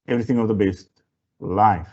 everything of the best live.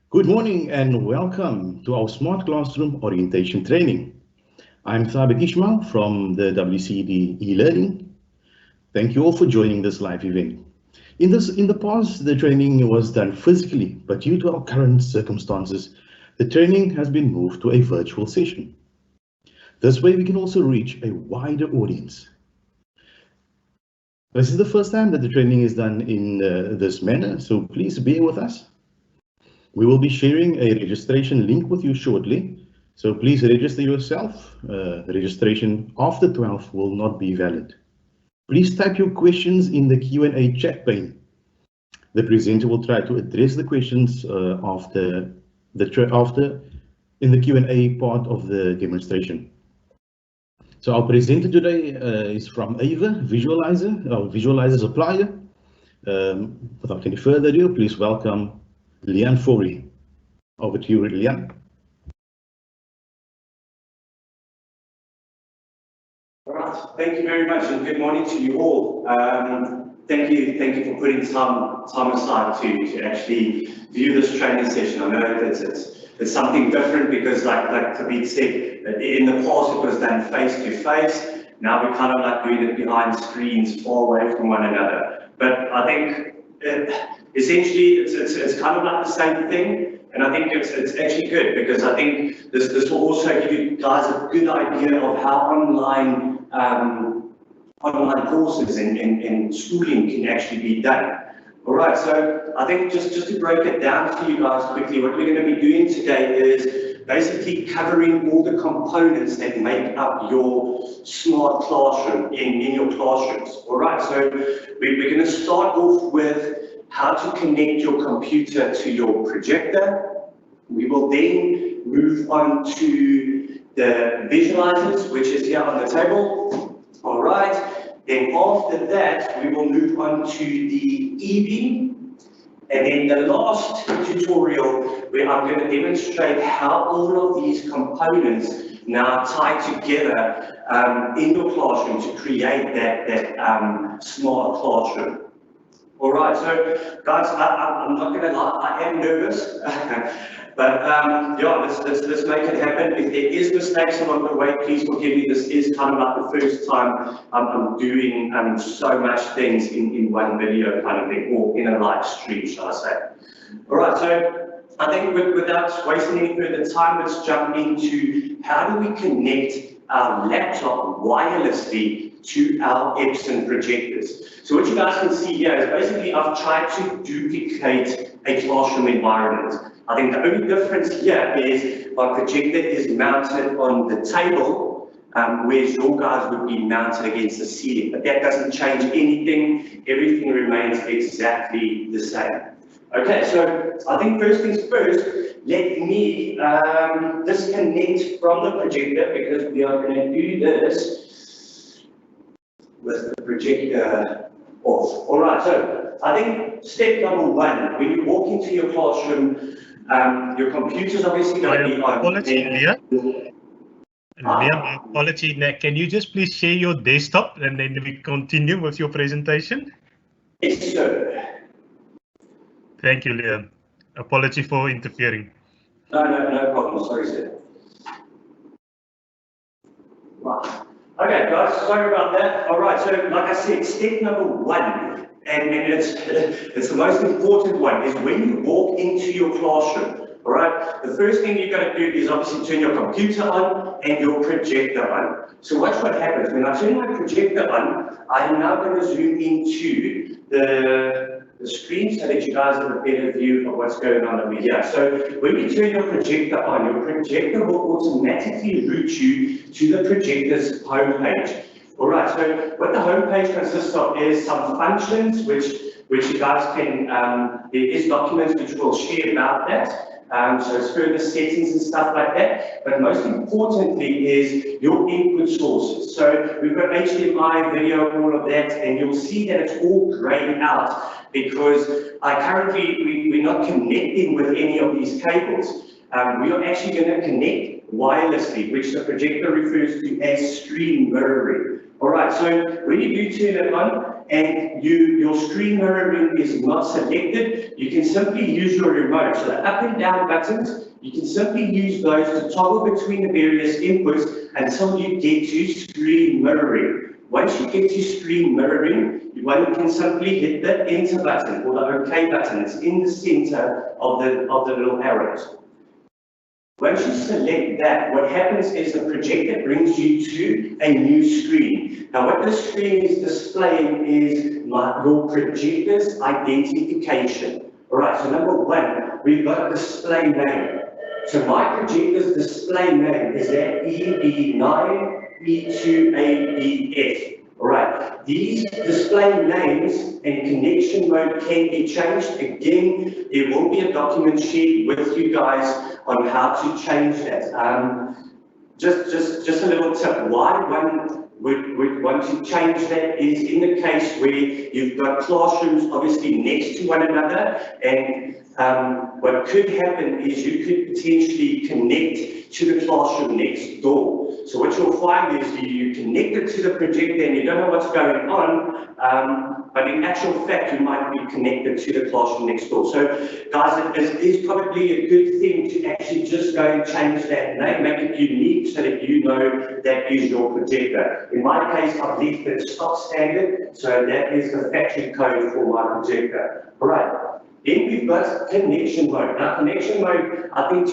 Good morning and welcome to our Smart Classroom Orientation Training. I'm Thabit Ishmael from the WCED e-learning. Thank you all for joining this live event. In the past, the training was done physically, but due to our current circumstances, the training has been moved to a virtual session. This way we can also reach a wider audience. This is the first time that the training is done in this manner, so please bear with us. We will be sharing a registration link with you shortly, so please register yourself. Registration after 12 will not be valid. Please type your questions in the Q&A chat pane. The presenter will try to address the questions after in the Q&A part of the demonstration. So our presenter today is from Ava Visualizer, our visualizer supplier. Without any further ado, please welcome Leanne Fourie. Over to you, Leanne. All right, thank you very much, and good morning to you all. Thank you for putting time aside to actually view this training session. I know it's something different because, like Thabit said, in the past it was done face to face. Now we're kind of like doing it behind screens, far away from one another. But I think essentially it's kind of like the same thing. And I think it's actually good because I think this will also give you guys a good idea of how online online courses and schooling can actually be done. All right, so I think just to break it down to you guys quickly, what we're going to be doing today is basically covering all the components that make up your smart classroom in your classrooms. All right, so we're going to start off with how to connect your computer to your projector. We will then move on to the visualizers, which is here on the table. All right. Then after that, we will move on to the e-beam. And then the last tutorial where I'm going to demonstrate how all of these components now tie together in your classroom to create that smart classroom. All right, so guys, I'm not going to lie, I am nervous. But yeah, let's make it happen. If there is mistakes along the way, please forgive me. This is kind of like the first time I'm doing so much things in one video kind of thing, or in a live stream, shall I say. All right, so I think without wasting any further time, let's jump into how do we connect our laptop wirelessly to our Epson projectors. So what you guys can see here is basically I've tried to duplicate a classroom environment. I think the only difference here is my projector is mounted on the table, whereas your guys would be mounted against the ceiling. But that doesn't change anything. Everything remains exactly the same. Okay, so I think first things first, let me disconnect from the projector because we are going to do this with the projector off. All right, so I think step number one, when you walk into your classroom, your computer's obviously going to be on. Liam, apology. Can you just please share your desktop and then we continue with your presentation? Yes, sir. Thank you, Liam. Apology for interfering. No problem. Sorry, sir. Right. Okay, guys, sorry about that. All right, so like I said, step number one, and it's the most important one, is when you walk into your classroom. All right, the first thing you're going to do is obviously turn your computer on and your projector on. So watch what happens. When I turn my projector on, I'm now going to zoom into the screen so that you guys have a better view of what's going on over here. So when you turn your projector on, your projector will automatically route you to the projector's homepage. All right, so what the homepage consists of is some functions which you guys can, there is documents which we'll share about that. So it's further settings and stuff like that. But most importantly is your input sources. So we've got HDMI, video, all of that, and you'll see that it's all grayed out because we're not connecting with any of these cables. We are actually going to connect wirelessly, which the projector refers to as screen mirroring. All right, so when you do turn it on and your screen mirroring is not selected, you can simply use your remote. So the up and down buttons, you can simply use those to toggle between the various inputs until you get to screen mirroring. Once you get to screen mirroring, one can simply hit the enter button or the OK button. It's in the center of the little arrows. Once you select that, what happens is the projector brings you to a new screen. Now what this screen is displaying is your projector's identification. All right, so number one, we've got a display name. So my projector's display name is that EB9E2ABF. All right, these display names and connection mode can be changed. Again, there will be a document shared with you guys on how to change that. Just a little tip, why one would want to change that is in the case where you've got classrooms obviously next to one another, and what could happen is you could potentially connect to the classroom next door. So what you'll find is you connect it to the projector and you don't know what's going on, but in actual fact you might be connected to the classroom next door. So guys, it is probably a good thing to actually just go and change that name, make it unique so that you know that is your projector. In my case, I've left it stock standard, so that is the factory code for my projector. All right. Then we've got connection mode. Now, connection mode, I think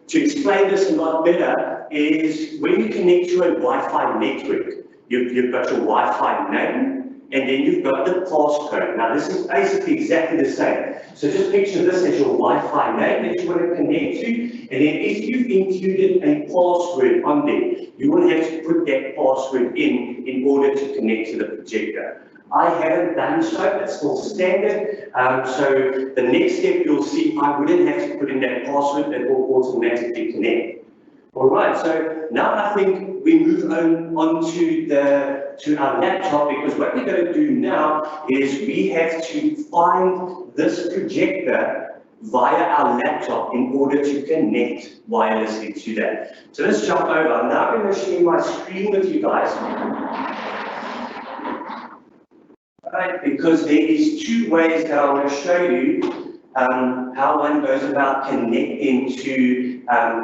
to explain this a lot better is when you connect to a Wi-Fi network, you've got your Wi-Fi name, and then you've got the passcode. Now this is basically exactly the same. So just picture this as your Wi-Fi name that you want to connect to, and then if you've included a password on there, you will have to put that password in order to connect to the projector. I haven't done so, it's still standard. So the next step you'll see, I wouldn't have to put in that password, it will automatically connect. All right, so now I think we move on to our laptop, because what we're going to do now is we have to find this projector via our laptop in order to connect wirelessly to that. So let's jump over. I'm now going to share my screen with you guys. Right, because there is two ways that I want to show you how one goes about connecting to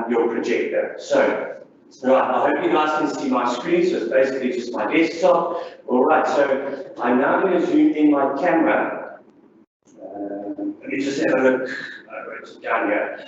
your projector. So, right, I hope you guys can see my screen, so it's basically just my desktop. All right, so I'm now going to zoom in my camera. Let me just have a look. I wrote it down here.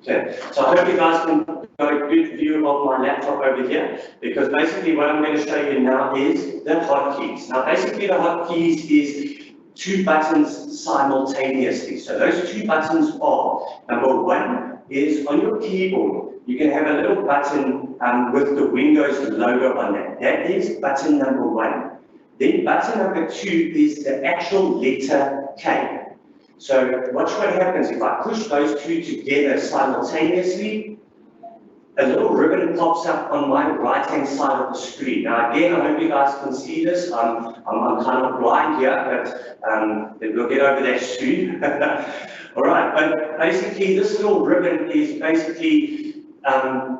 Okay, so I hope you guys can got a good view of my laptop over here, because basically what I'm going to show you now is the hotkeys. Now basically the hotkeys is two buttons simultaneously. So those two buttons are, number one is on your keyboard, you can have a little button with the Windows logo on that. That is button number one. Then button number two is the actual letter K. So watch what happens if I push those two together simultaneously. A little ribbon pops up on my right-hand side of the screen. Now again, I hope you guys can see this. I'm kind of blind here, but we'll get over that soon. All right, but basically this little ribbon is basically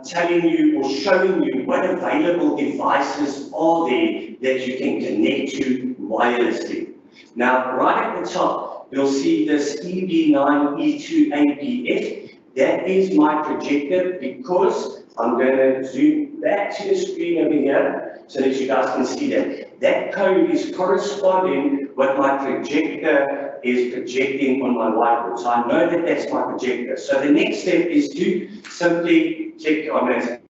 telling you or showing you what available devices are there that you can connect to wirelessly. Now, right at the top, you'll see this EB9E2ABF. That is my projector, because I'm going to zoom back to the screen over here so that you guys can see that. That code is corresponding what my projector is projecting on my whiteboard. So I know that that's my projector. So the next step is to simply click on it.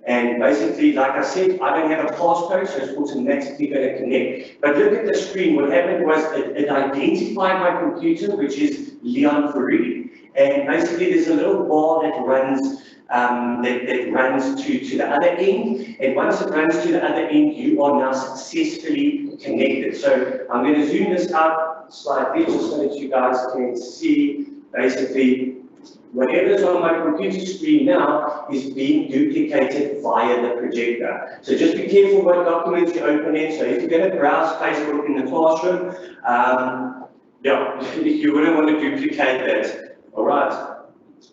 And basically, like I said, I don't have a passcode, so it's automatically going to connect. But look at the screen. What happened was it identified my computer, which is Leon Farid. And basically, there's a little bar that runs that runs to the other end. And once it runs to the other end, you are now successfully connected. So I'm going to zoom this out slightly just so that you guys can see basically whatever's on my computer screen now is being duplicated via the projector. So just be careful what documents you open in. So if you're going to browse Facebook in the classroom, you wouldn't want to duplicate that. All right.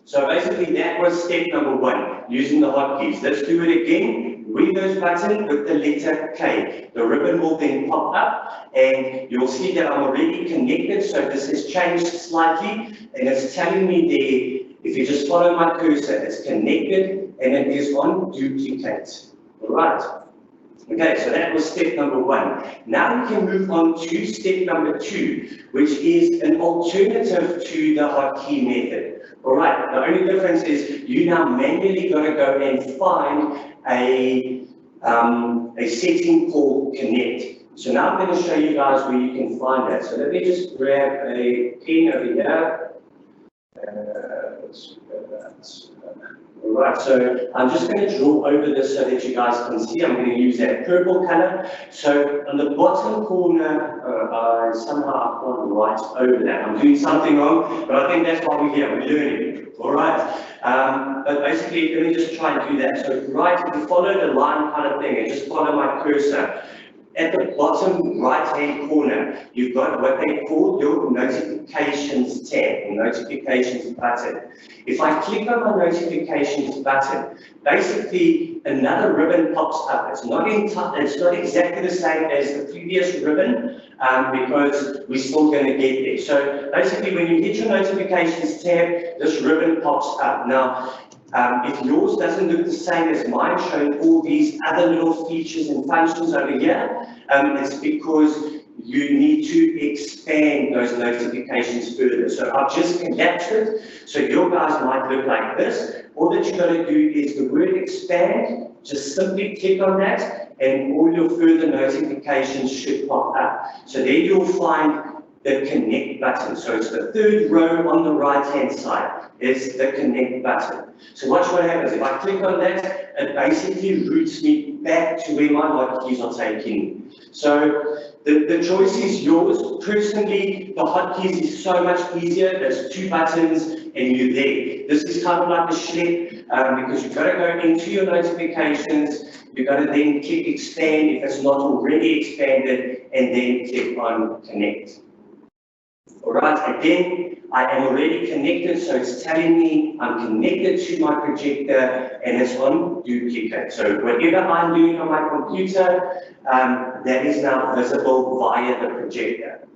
So basically that was step number one, using the hotkeys. Let's do it again. Windows button with the letter K. The ribbon will then pop up and you'll see that I'm already connected. So this has changed slightly and it's telling me there, if you just follow my cursor, it's connected and it is on duplicate. All right. Okay, so that was step number one. Now we can move on to step number two, which is an alternative to the hotkey method. All right, the only difference is you now manually got to go and find a setting called connect. So now I'm going to show you guys where you can find that. So let me just grab a pen over here. Let's grab that. All right, so I'm just going to draw over this so that you guys can see. I'm going to use that purple color. So on the bottom corner, somehow I can't write over that. I'm doing something wrong, but I think that's why we're here. We're learning. All right. But basically, let me just try and do that. So right, if you follow the line kind of thing and just follow my cursor. At the bottom right-hand corner, you've got what they call your notifications tab, or notifications button. If I click on my notifications button, basically another ribbon pops up. It's not exactly the same as the previous ribbon because we're still going to get there. So basically, when you hit your notifications tab, this ribbon pops up. Now, if yours doesn't look the same as mine, showing all these other little features and functions over here, it's because you need to expand those notifications further. So I've just collapsed it. So your guys might look like this. All that you've got to do is the word expand, just simply click on that, and all your further notifications should pop up. So there you'll find the connect button. So it's the third row on the right-hand side is the connect button. So watch what happens. If I click on that, it basically routes me back to where my hotkeys are taking me. So the choice is yours. Personally, the hotkeys is so much easier. There's 2 buttons and you're there. This is kind of like a schlep because you've got to go into your notifications. You've got to then click expand if it's not already expanded, and then click on connect. All right, again, I am already connected, so it's telling me I'm connected to my projector and it's on duplicate. So whatever I'm doing on my computer, that is now visible via the projector.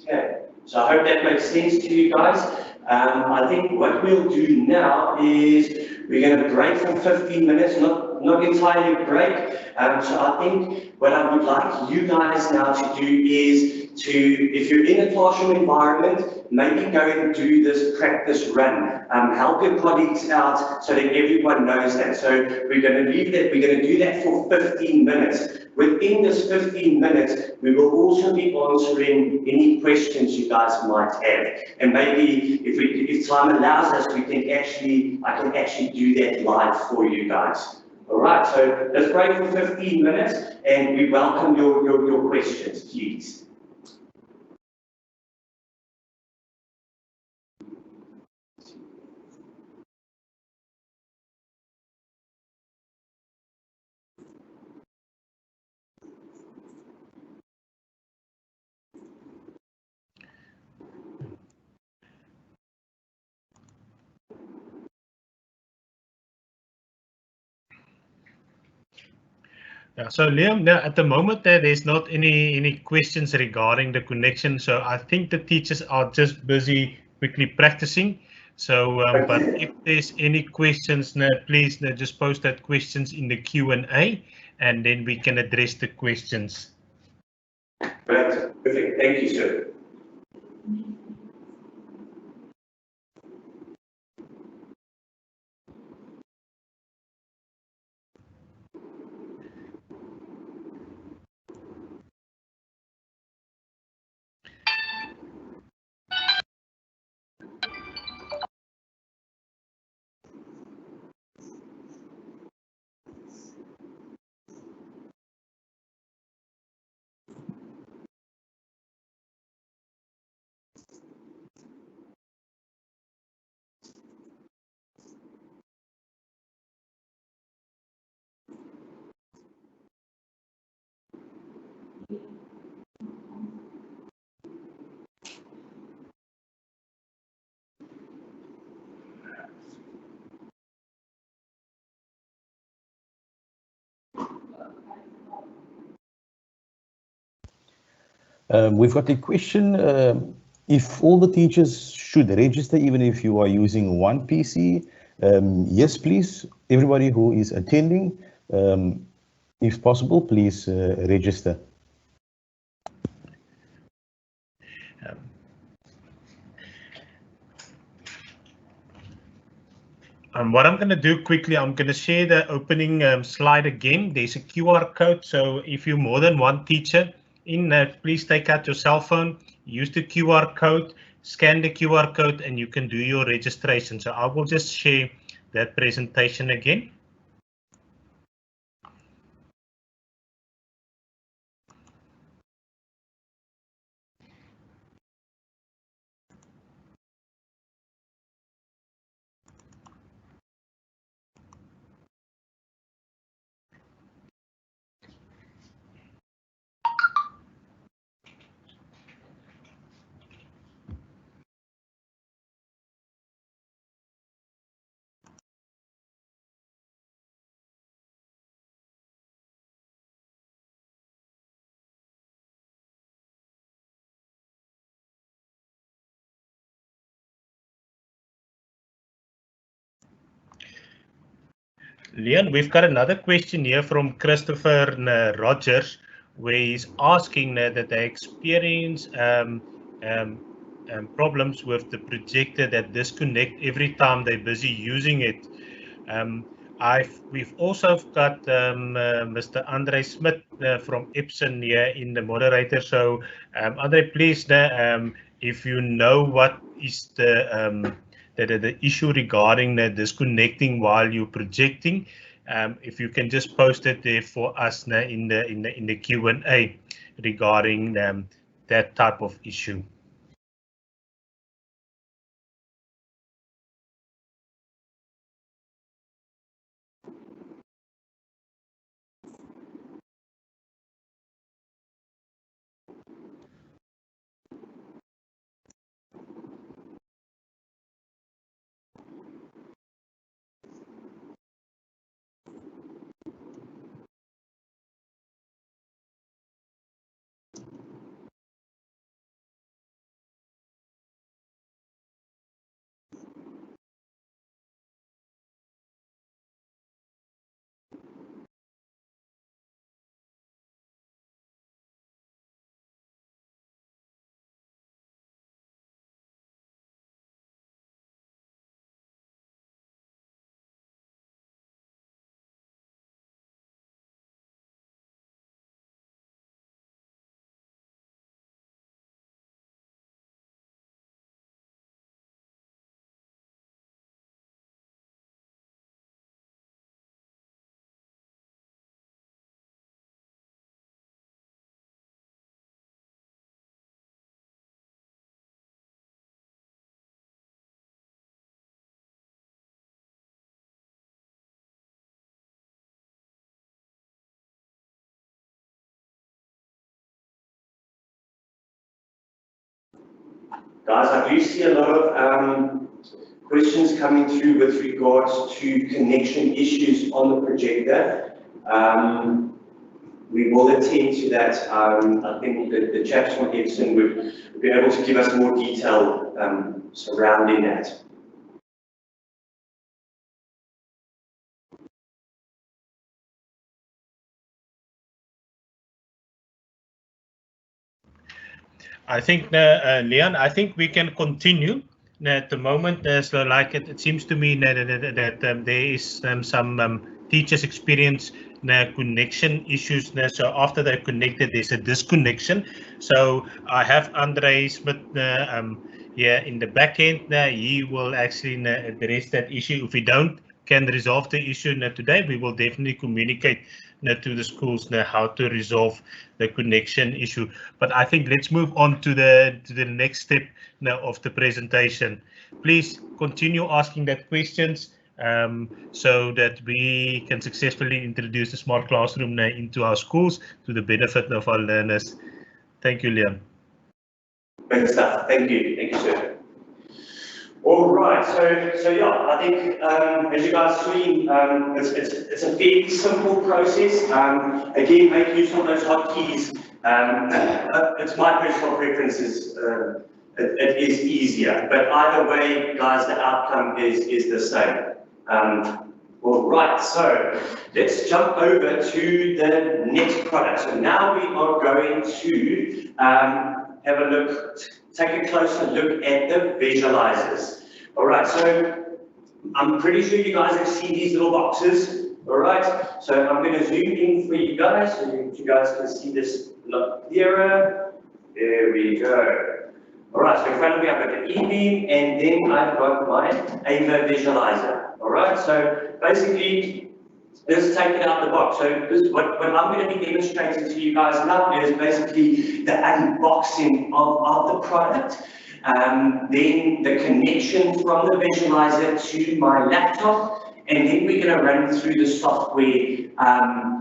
Okay, so I hope that makes sense to you guys. I think what we'll do now is we're going to break for 15 minutes, not entirely a break. So I think what I would like you guys now to do is if you're in a classroom environment, maybe go and do this practice run. Help your colleagues out so that everyone knows that. So we're going to leave that, we're going to do that for 15 minutes. Within this 15 minutes, we will also be answering any questions you guys might have. And maybe if time allows us, I can actually do that live for you guys. All right, so let's break for 15 minutes and we welcome your questions, please. Yeah, so Liam, now at the moment there's not any questions regarding the connection. So I think the teachers are just busy quickly practicing. So, but if there's any questions, now please just post that questions in the Q&A, and then we can address the questions. Right, perfect. Thank you, sir. We've got a question. If all the teachers should register, even if you are using one PC, yes, please. Everybody who is attending, if possible, please register. What I'm going to do quickly, I'm going to share the opening slide again. There's a QR code, so if you're more than one teacher please take out your cell phone, use the QR code, scan the QR code, and you can do your registration. So I will just share that presentation again. Leon, we've got another question here from Christopher Rogers. where he's asking that they experience problems with the projector that disconnect every time they're busy using it. We've also got Mr. Andre Smith from Epson here in the moderator. So Andre, please, if you know what is the issue regarding the disconnecting while you're projecting, if you can just post it there for us in the Q&A regarding that type of issue. Guys, I do see a lot of questions coming through with regards to connection issues on the projector. We will attend to that. I think the chaps from Epson would be able to give us more detail surrounding that. I think, Leon, I think we can continue. At the moment, so like it seems to me that there is some teachers experience connection issues. So after they're connected, there's a disconnection. So I have Andre Smith here in the back end. He will actually address that issue. If we can resolve the issue today, we will definitely communicate to the schools how to resolve the connection issue. But I think let's move on to the next step now of the presentation. Please continue asking that questions so that we can successfully introduce the smart classroom into our schools to the benefit of our learners. Thank you, Leon. Great stuff. Thank you, sir. All right, so yeah, I think as you guys see, it's a fairly simple process. Again, make use of those hotkeys. It's my personal preferences. It is easier, but either way, guys, the outcome is the same. All right, so let's jump over to the next product. So now we are going to have a look, take a closer look at the visualizers. All right, so I'm pretty sure you guys have seen these little boxes. All right, so I'm going to zoom in for you guys so you guys can see this a lot clearer. There we go. All right, so in front of me I've got the E-beam and then I've got my AVA visualizer. All right, so basically, let's take it out of the box. So what I'm going to be demonstrating to you guys now is basically the unboxing of the product, then the connection from the visualizer to my laptop, and then we're going to run through the software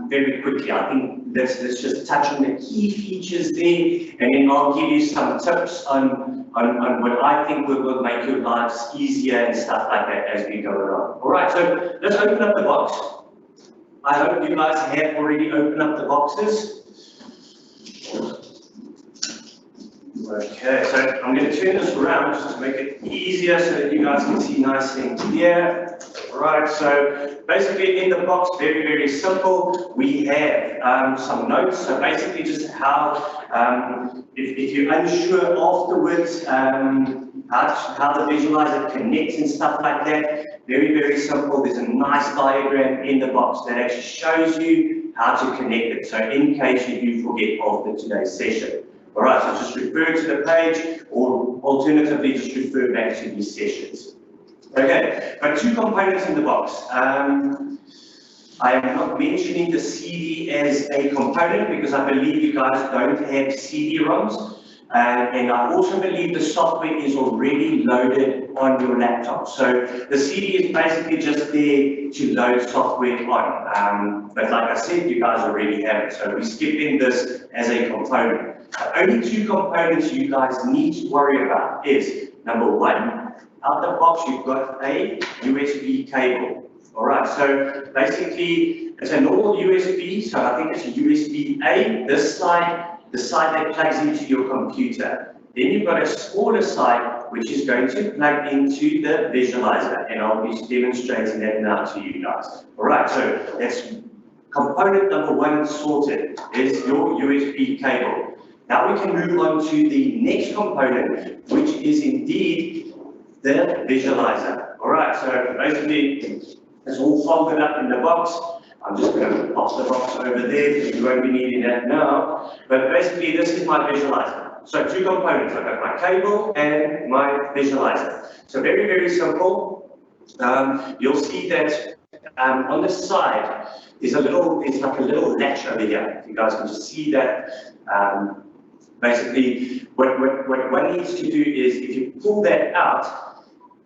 very quickly. I think let's just touch on the key features there, and then I'll give you some tips on what I think will make your lives easier and stuff like that as we go along. All right, so let's open up the box. I hope you guys have already opened up the boxes. Okay, so I'm going to turn this around just to make it easier so that you guys can see nice and clear. All right? So basically in the box, very, very simple, we have some notes. So basically just how, if you're unsure afterwards, how the visualizer connects and stuff like that, very, very simple. There's a nice diagram in the box that actually shows you how to connect it. So in case you do forget after today's session. All right, so just refer to the page, or alternatively, just refer back to these sessions. Okay, but two components in the box. I am not mentioning the CD as a component because I believe you guys don't have CD-ROMs. And I also believe the software is already loaded on your laptop. So the CD is basically just there to load software on. But like I said, you guys already have it. So we're skipping this as a component. The only two components you guys need to worry about is, number one, out the box you've got a USB cable. All right, so basically it's a normal USB, so I think it's a USB-A, this side, the side that plugs into your computer. Then you've got a smaller side which is going to plug into the visualizer, and I'll be demonstrating that now to you guys. All right, so that's component number one sorted, is your USB cable. Now we can move on to the next component, which is indeed the visualizer. All right, so basically it's all folded up in the box. I'm just going to pop the box over there because we won't be needing that now. But basically this is my visualizer. So two components, I've got my cable and my visualizer. So very, very simple. You'll see that on the side is it's like a little latch over here. You guys can just see that. Basically, what one needs to do is, if you pull that out,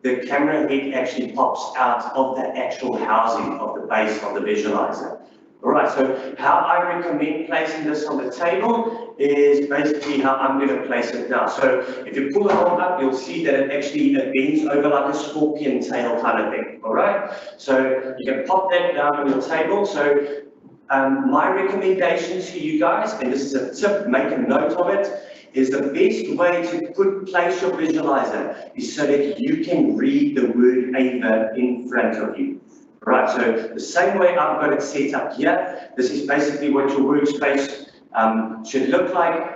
the camera head actually pops out of the actual housing of the base of the visualizer. All right, so how I recommend placing this on the table is basically how I'm going to place it now. So if you pull it all up, you'll see that it actually bends over like a scorpion tail kind of thing. All right, so you can pop that down on your table. So my recommendation to you guys, and this is a tip, make a note of it, is the best way to place your visualizer is so that you can read the word AVA in front of you. Right, so the same way I've got it set up here, this is basically what your workspace should look like.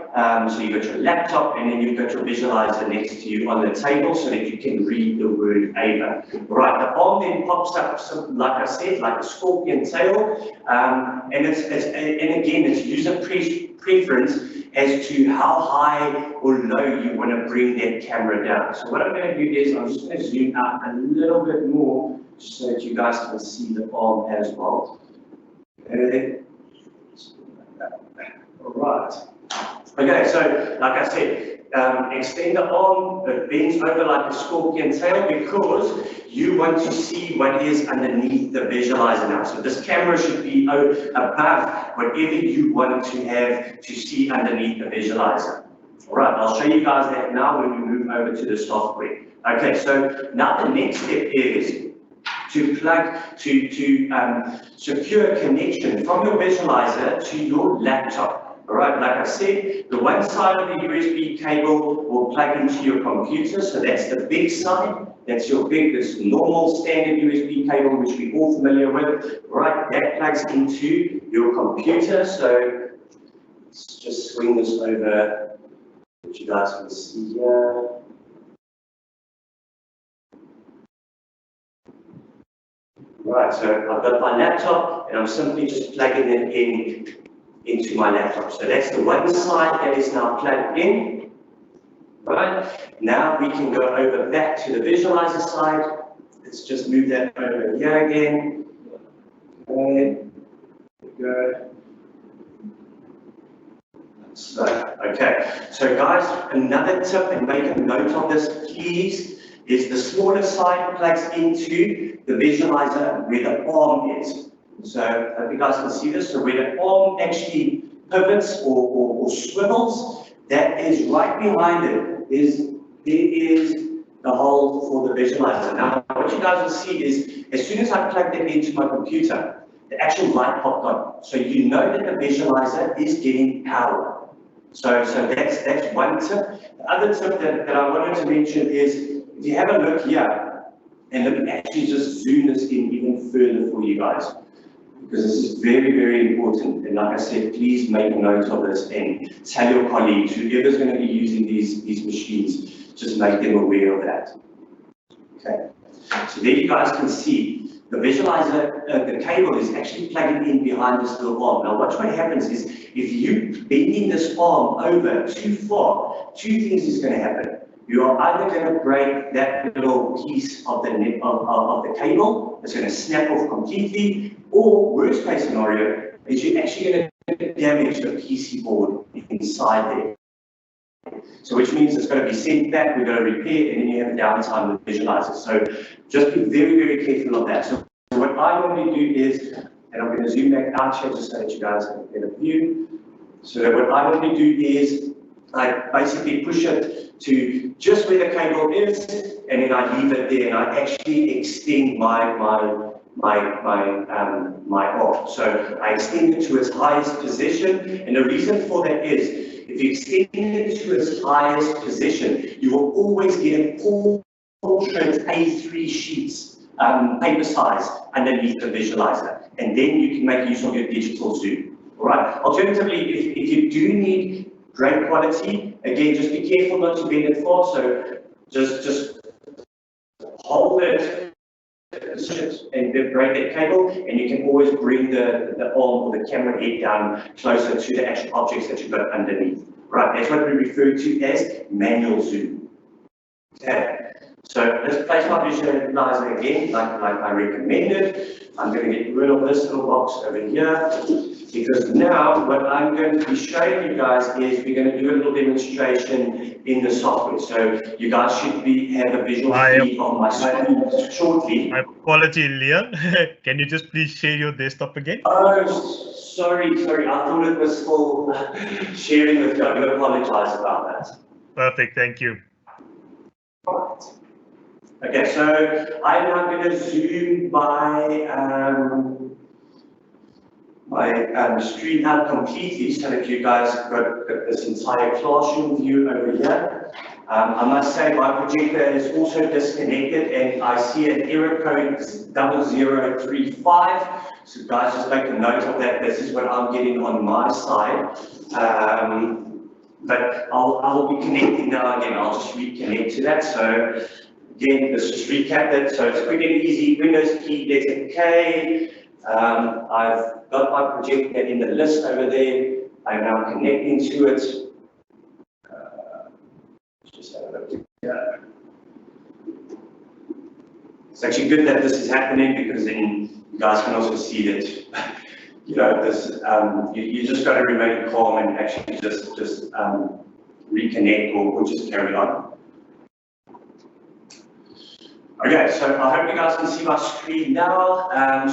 So you've got your laptop and then you've got your visualizer next to you on the table so that you can read the word AVA. Right, the arm then pops up, like I said, like a scorpion tail, and again, it's user preference as to how high or low you want to bring that camera down. So what I'm going to do is I'm just going to zoom out a little bit more just so that you guys can see the arm as well. Okay. All right. Okay, so like I said, extend the arm, it bends over like a scorpion tail because you want to see what is underneath the visualizer now. So this camera should be above whatever you want to have to see underneath the visualizer. All right, I'll show you guys that now when we move over to the software. Okay, so now the next step is to secure a connection from your visualizer to your laptop. All right, like I said, the one side of the USB cable will plug into your computer, so that's the big side. That's this normal standard USB cable, which we're all familiar with. All right, that plugs into your computer. So let's just swing this over, which you guys can see here. Right, so I've got my laptop and I'm simply just plugging it into my laptop. So that's the one side that is now plugged in. Right, now we can go over back to the visualizer side. Let's just move that over here again. Okay, go. So guys, another tip, and make a note of this, please, is the smaller side plugs into the visualizer where the arm is. So I hope you guys can see this. So where the arm actually pivots or swivels, that is right behind it. There is the hole for the visualizer. Now, what you guys will see is, as soon as I plug that into my computer, the actual light popped on. So you know that the visualizer is getting power. So that's one tip. The other tip that I wanted to mention is, if you have a look here, And let me actually just zoom this in even further for you guys, because this is very, very important. And like I said, please make a note of this and tell your colleagues, whoever's going to be using these machines, just make them aware of that. Okay, so there you guys can see the visualizer, the cable is actually plugging in behind this little arm. Now watch what happens is, if you bending this arm over too far, two things is going to happen. You are either going to break that little piece of the cable, it's going to snap off completely, or worst case scenario is you're actually going to damage the PC board inside there. So which means it's going to be sent back, we're going to repair, and then you have downtime with visualizers. So just be very, very careful of that. So what I normally do is, and I'm going to zoom back out here just so that you guys have a better view. So that what I normally do is, I basically push it to just where the cable is, and then I leave it there, and I actually extend my arm. So I extend it to its highest position, and the reason for that is, if you extend it to its highest position, you will always get a portrait A3 sheets, paper size, underneath the visualizer, and then you can make use of your digital zoom. All right. Alternatively, if you do need great quality, again, just be careful not to bend it far. So just hold it and break that cable, and you can always bring the arm or the camera head down closer to the actual objects that you've got underneath. Right, that's what we refer to as manual zoom. Okay, so let's place my visualizer again, like I recommended. I'm going to get rid of this little box over here, because now what I'm going to be showing you guys is we're going to do a little demonstration in the software. So you guys should have a visual feed on my screen shortly. My apology, Leon. Can you just please share your desktop again? Oh, sorry. I thought it was full sharing with you. I do apologize about that. Perfect, thank you. Right. Okay, so I'm now going to zoom my screen out completely so that you guys got this entire classroom view over here. I must say my projector is also disconnected, and I see an error code 0035. So guys, just make a note of that. This is what I'm getting on my side. But I will be connecting now again. I'll just reconnect to that. So again, let's just recap that. So it's quick and easy. Windows key, letter K. I've got my projector in the list over there. I'm now connecting to it. Just have a look here. It's actually good that this is happening, because then you guys can also see that, you know, this. You just got to remain calm and actually just reconnect or just carry on. Okay, so I hope you guys can see my screen now.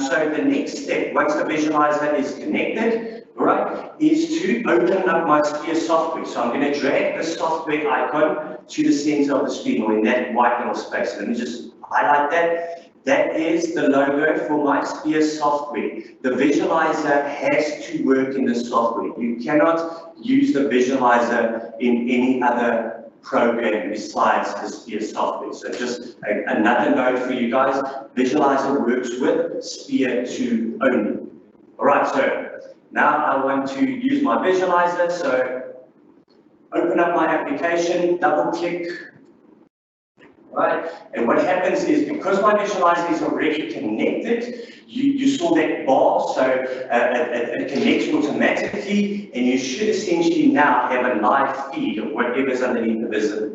So the next step, once the visualizer is connected, all right, is to open up my Sphere software. So I'm going to drag the software icon to the center of the screen, or in that white little space. Let me just highlight that. That is the logo for my Sphere software. The visualizer has to work in the software. You cannot use the visualizer in any other program besides the Sphere software. So just another note for you guys, visualizer works with Sphere 2 only. All right, so now I want to use my visualizer. So open up my application, double click. Right, and what happens is, because my visualizer is already connected, you saw that bar, so it connects automatically, and you should essentially now have a live feed of whatever's underneath the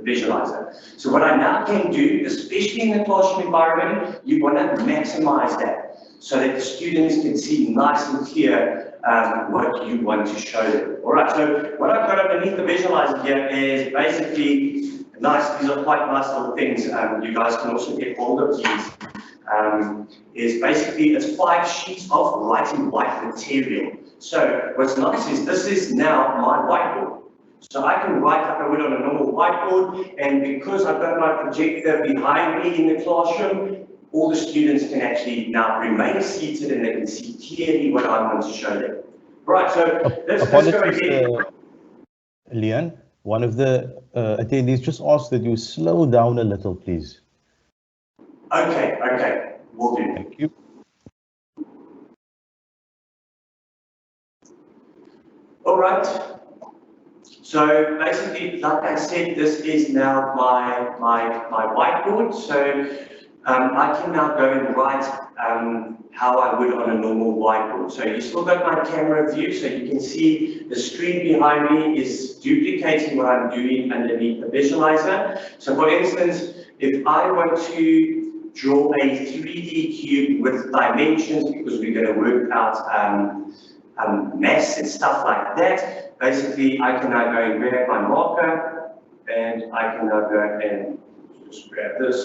visualizer. So what I now can do, especially in the classroom environment, you want to maximize that so that the students can see nice and clear what you want to show them. All right, so what I've got underneath the visualizer here is basically nice. These are quite nice little things. You guys can also get hold of these. Is basically, it's 5 sheets of writing white material. So what's nice is this is now my whiteboard. So I can write like I would on a normal whiteboard, and because I've got my projector behind me in the classroom, all the students can actually now remain seated and they can see clearly what I want to show them. Right, so let's go again. Leon, one of the attendees just asked that you slow down a little, please. Okay, will do. Thank you. All right. So basically, like I said, this is now my whiteboard. So I can now go and write how I would on a normal whiteboard. So you still got my camera view, so you can see the screen behind me is duplicating what I'm doing underneath the visualizer. So for instance, if I want to draw a 3D cube with dimensions, because we're going to work out mass and stuff like that, basically I can now go and grab my marker, and I can now go and just grab this.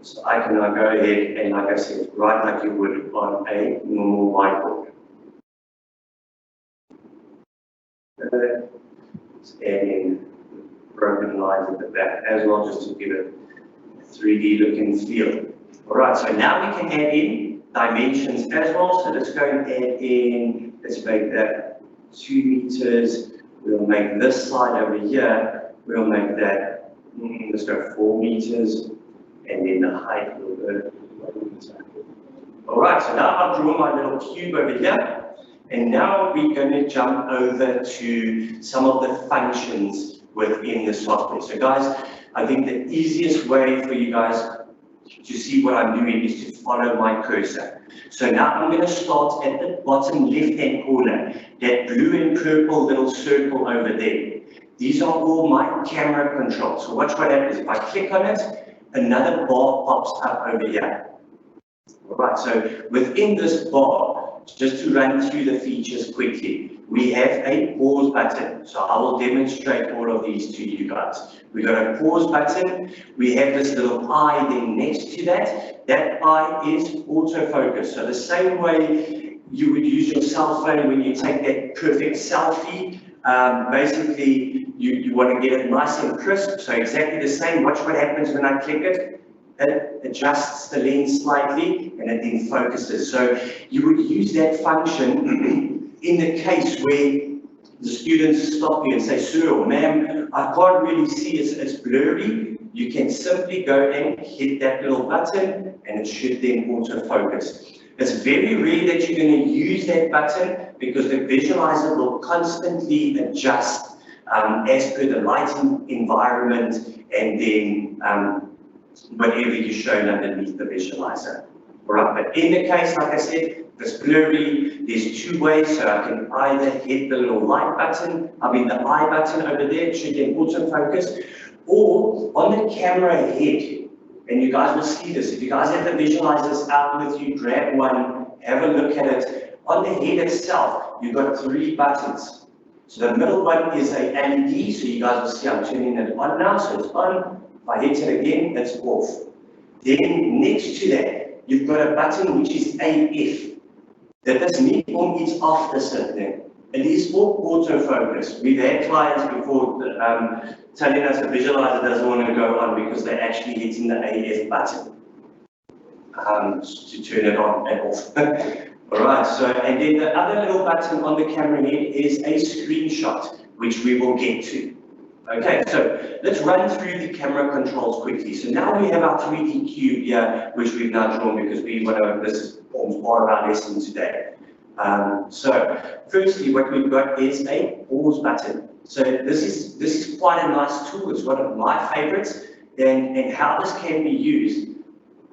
So I can now go ahead and, like I said, write like you would on a normal whiteboard. Let's add in broken lines at the back as well, just to give it a 3D looking feel. All right, so now we can add in dimensions as well. So let's go and add in, let's make that 2 meters. We'll make this side over here, we'll make that, let's go 4 meters. And then the height will go 1 meter. All right, so now I've drawn my little cube over here. And now we're going to jump over to some of the functions within the software. So guys, I think the easiest way for you guys to see what I'm doing is to follow my cursor. So now I'm going to start at the bottom left-hand corner, that blue and purple little circle over there. These are all my camera controls. So watch what happens. If I click on it, another bar pops up over here. All right, so within this bar, just to run through the features quickly, we have a pause button. So I will demonstrate all of these to you guys. We got a pause button. We have this little eye then next to that. That eye is autofocus. So the same way you would use your cell phone when you take that perfect selfie, basically you want to get it nice and crisp. So exactly the same. Watch what happens when I click it. It adjusts the lens slightly and it then focuses. So you would use that function in the case where the students stop you and say, sir or ma'am, I can't really see, it's blurry. You can simply go and hit that little button and it should then autofocus. It's very rare that you're going to use that button because the visualizer will constantly adjust as per the lighting environment and then whatever you're shown underneath the visualizer. All right, but in the case, like I said, if it's blurry, there's 2 ways. So I can either hit the little light button, the eye button over there, it should then autofocus, or on the camera head, and you guys will see this. If you guys have the visualizers out with you, grab one, have a look at it. On the head itself, you've got 3 buttons. So the middle one is a LED, so you guys will see I'm turning it on now, so it's on. If I hit it again, it's off. Then next to that, you've got a button which is AF. That is niet om iets af te sit. It is for autofocus. We've had clients before telling us the visualizer doesn't want to go on because they're actually hitting the AF button to turn it on and off. All right, so and then the other little button on the camera head is a screenshot, which we will get to. Okay, so let's run through the camera controls quickly. So now we have our 3D cube here, which we've now drawn because this forms part of our lesson today. So firstly, what we've got is a pause button. So this is quite a nice tool. It's one of my favorites. And how this can be used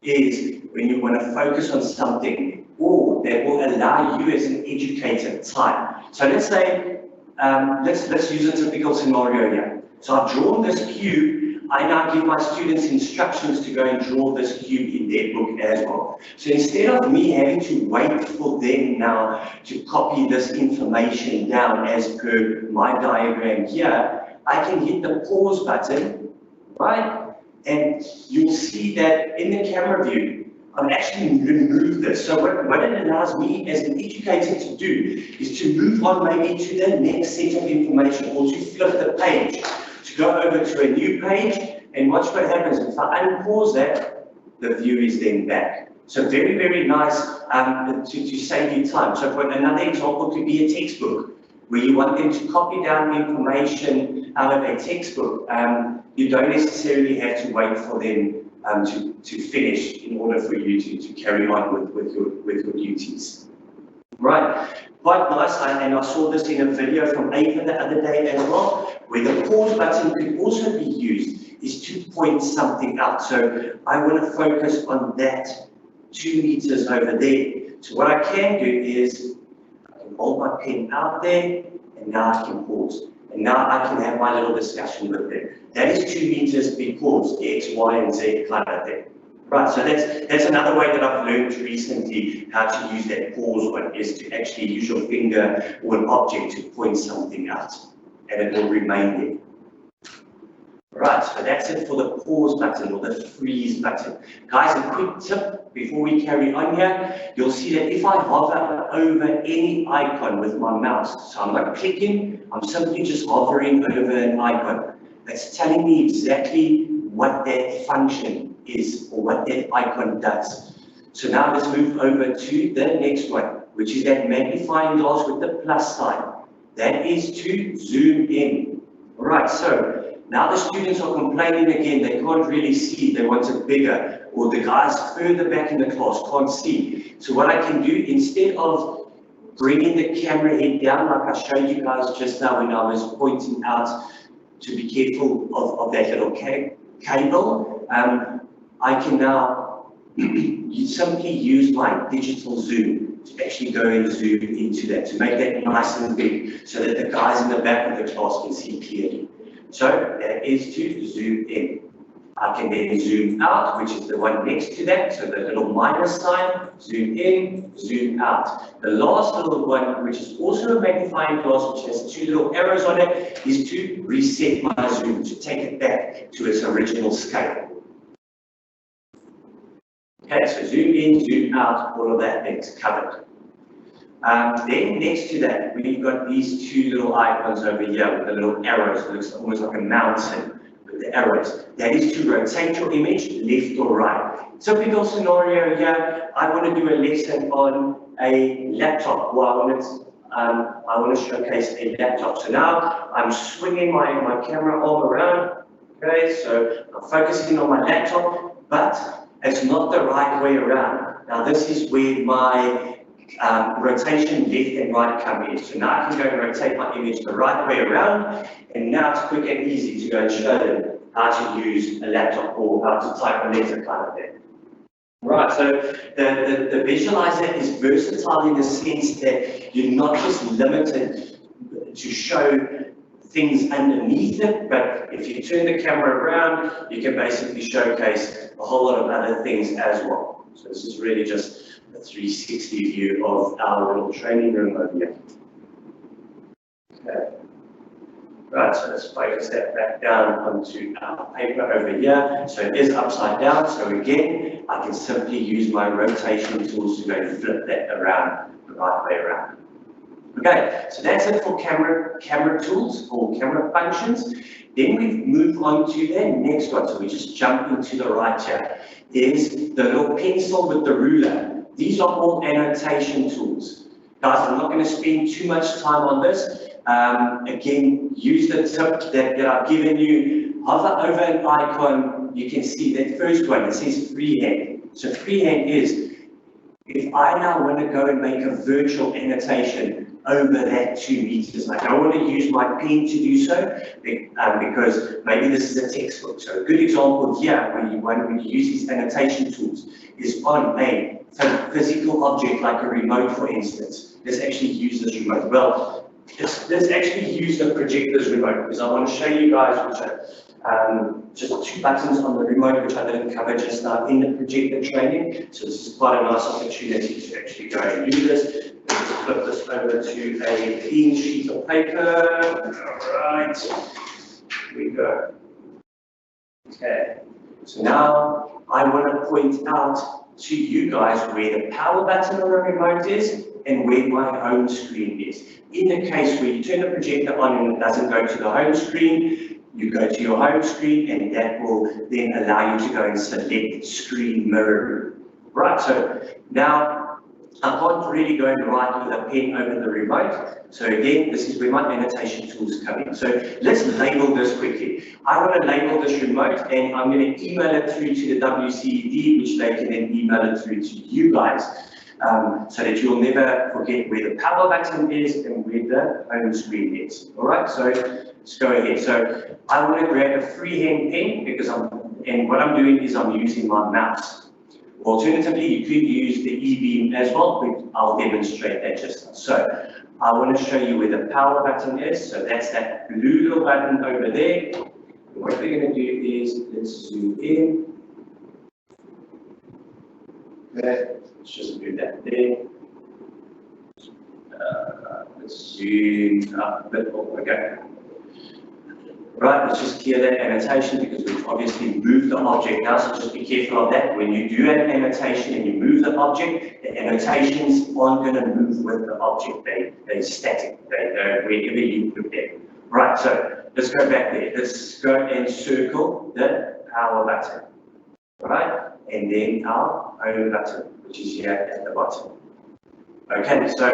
is when you want to focus on something, or that will allow you as an educator time. So let's say, let's use a typical scenario here. So I've drawn this cube. I now give my students instructions to go and draw this cube in their book as well. So instead of me having to wait for them now to copy this information down as per my diagram here, I can hit the pause button, right? And you'll see that in the camera view, I've actually removed this. So what it allows me as an educator to do is to move on maybe to the next set of information or to flip the page, to go over to a new page and watch what happens. If I unpause that, the view is then back. So very, very nice to save you time. So for another example could be a textbook. where you want them to copy down information out of a textbook, you don't necessarily have to wait for them to finish in order for you to carry on with your duties. Right, quite nice, and I saw this in a video from Ava the other day as well, where the pause button could also be used, is to point something out. So I want to focus on that 2 meters over there. So what I can do is, I can hold my pen out there, and now I can pause. And now I can have my little discussion with them. That is 2 meters because X, Y, and Z kind of thing. Right, so that's another way that I've learned recently how to use that pause one, is to actually use your finger or an object to point something out, and it will remain there. Right, so that's it for the pause button or the freeze button. Guys, a quick tip before we carry on here. You'll see that if I hover over any icon with my mouse, so I'm not clicking, I'm simply just hovering over an icon, that's telling me exactly what that function is or what that icon does. So now let's move over to the next one, which is that magnifying glass with the plus sign. That is to zoom in. All right, so now the students are complaining again, they can't really see, they want it bigger, or the guys further back in the class can't see. So what I can do, instead of bringing the camera head down like I showed you guys just now when I was pointing out to be careful of that little cable, I can now simply use my digital zoom to actually go and zoom into that, to make that nice and big so that the guys in the back of the class can see clearly. So that is to zoom in. I can then zoom out, which is the one next to that, so the little minus sign, zoom in, zoom out. The last little one, which is also a magnifying glass, which has 2 little arrows on it, is to reset my zoom, to take it back to its original scale. Okay, so zoom in, zoom out, all of that is covered. Then next to that, we've got these 2 little icons over here with the little arrows. It looks almost like a mountain with the arrows. That is to rotate your image left or right. Typical scenario here, I want to do a lesson on a laptop. Well, I want to showcase a laptop. So now I'm swinging my camera arm around. Okay, so I'm focusing on my laptop, but it's not the right way around. Now this is where my rotation left and right come in. So now I can go and rotate my image the right way around, and now it's quick and easy to go and show them how to use a laptop or how to type a letter kind of thing. Right, so the visualizer is versatile in the sense that you're not just limited to show things underneath it, but if you turn the camera around, you can basically showcase a whole lot of other things as well. So this is really just a 360 view of our little training room over here. Okay. Right, so let's focus that back down onto our paper over here. So it is upside down, so again, I can simply use my rotation tools to go and flip that around the right way around. Okay, so that's it for camera tools or camera functions. Then we move on to the next one. So we just jump into the right here. There's the little pencil with the ruler. These are all annotation tools. Guys, I'm not going to spend too much time on this. Again, use the tip that I've given you. Hover over an icon, you can see that first one, it says freehand. So freehand is, if I now want to go and make a virtual annotation over that 2 meters, I don't want to use my pen to do so because maybe this is a textbook. So a good example here where you want to use these annotation tools is on a physical object like a remote, for instance. Let's actually use this remote. Well, let's actually use the projector's remote because I want to show you guys which are just 2 buttons on the remote, which I didn't cover just now in the projector training. So this is quite a nice opportunity to actually go and do this. Let's just flip this over to a clean sheet of paper. All right, here we go. Okay, so now I want to point out to you guys where the power button on the remote is and where my home screen is. In the case where you turn the projector on and it doesn't go to the home screen, you go to your home screen and that will then allow you to go and select screen mirroring. Right, so now I can't really go and write with a pen over the remote. So again, this is where my annotation tools come in. So let's label this quickly. I want to label this remote, and I'm going to email it through to the WCED, which they can then email it through to you guys, so that you'll never forget where the power button is and where the home screen is. All right, so let's go ahead. So I want to grab a freehand pen because what I'm doing is I'm using my mouse. Alternatively, you could use the e-beam as well, but I'll demonstrate that just now. So I want to show you where the power button is. So that's that blue little button over there. What we're going to do is let's zoom in. There. Let's just move that there. Let's zoom up a bit more. Okay. Right, let's just clear that annotation because we've obviously moved the object now, so just be careful of that. When you do an annotation and you move the object, the annotations aren't going to move with the object. They're static. They go wherever you put them. Right, so let's go back there. Let's go and circle the power button. Right, and then our home button, which is here at the bottom. Okay, so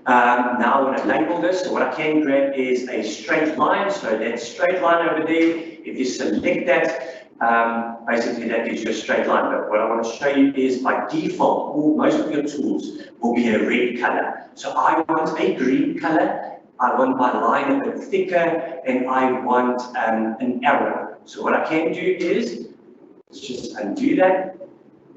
now I want to label this. So what I can grab is a straight line. So that straight line over there, if you select that, basically that gives you a straight line. But what I want to show you is by default, most of your tools will be a red color. So I want a green color. I want my line a bit thicker, and I want an arrow. So what I can do is, let's just undo that.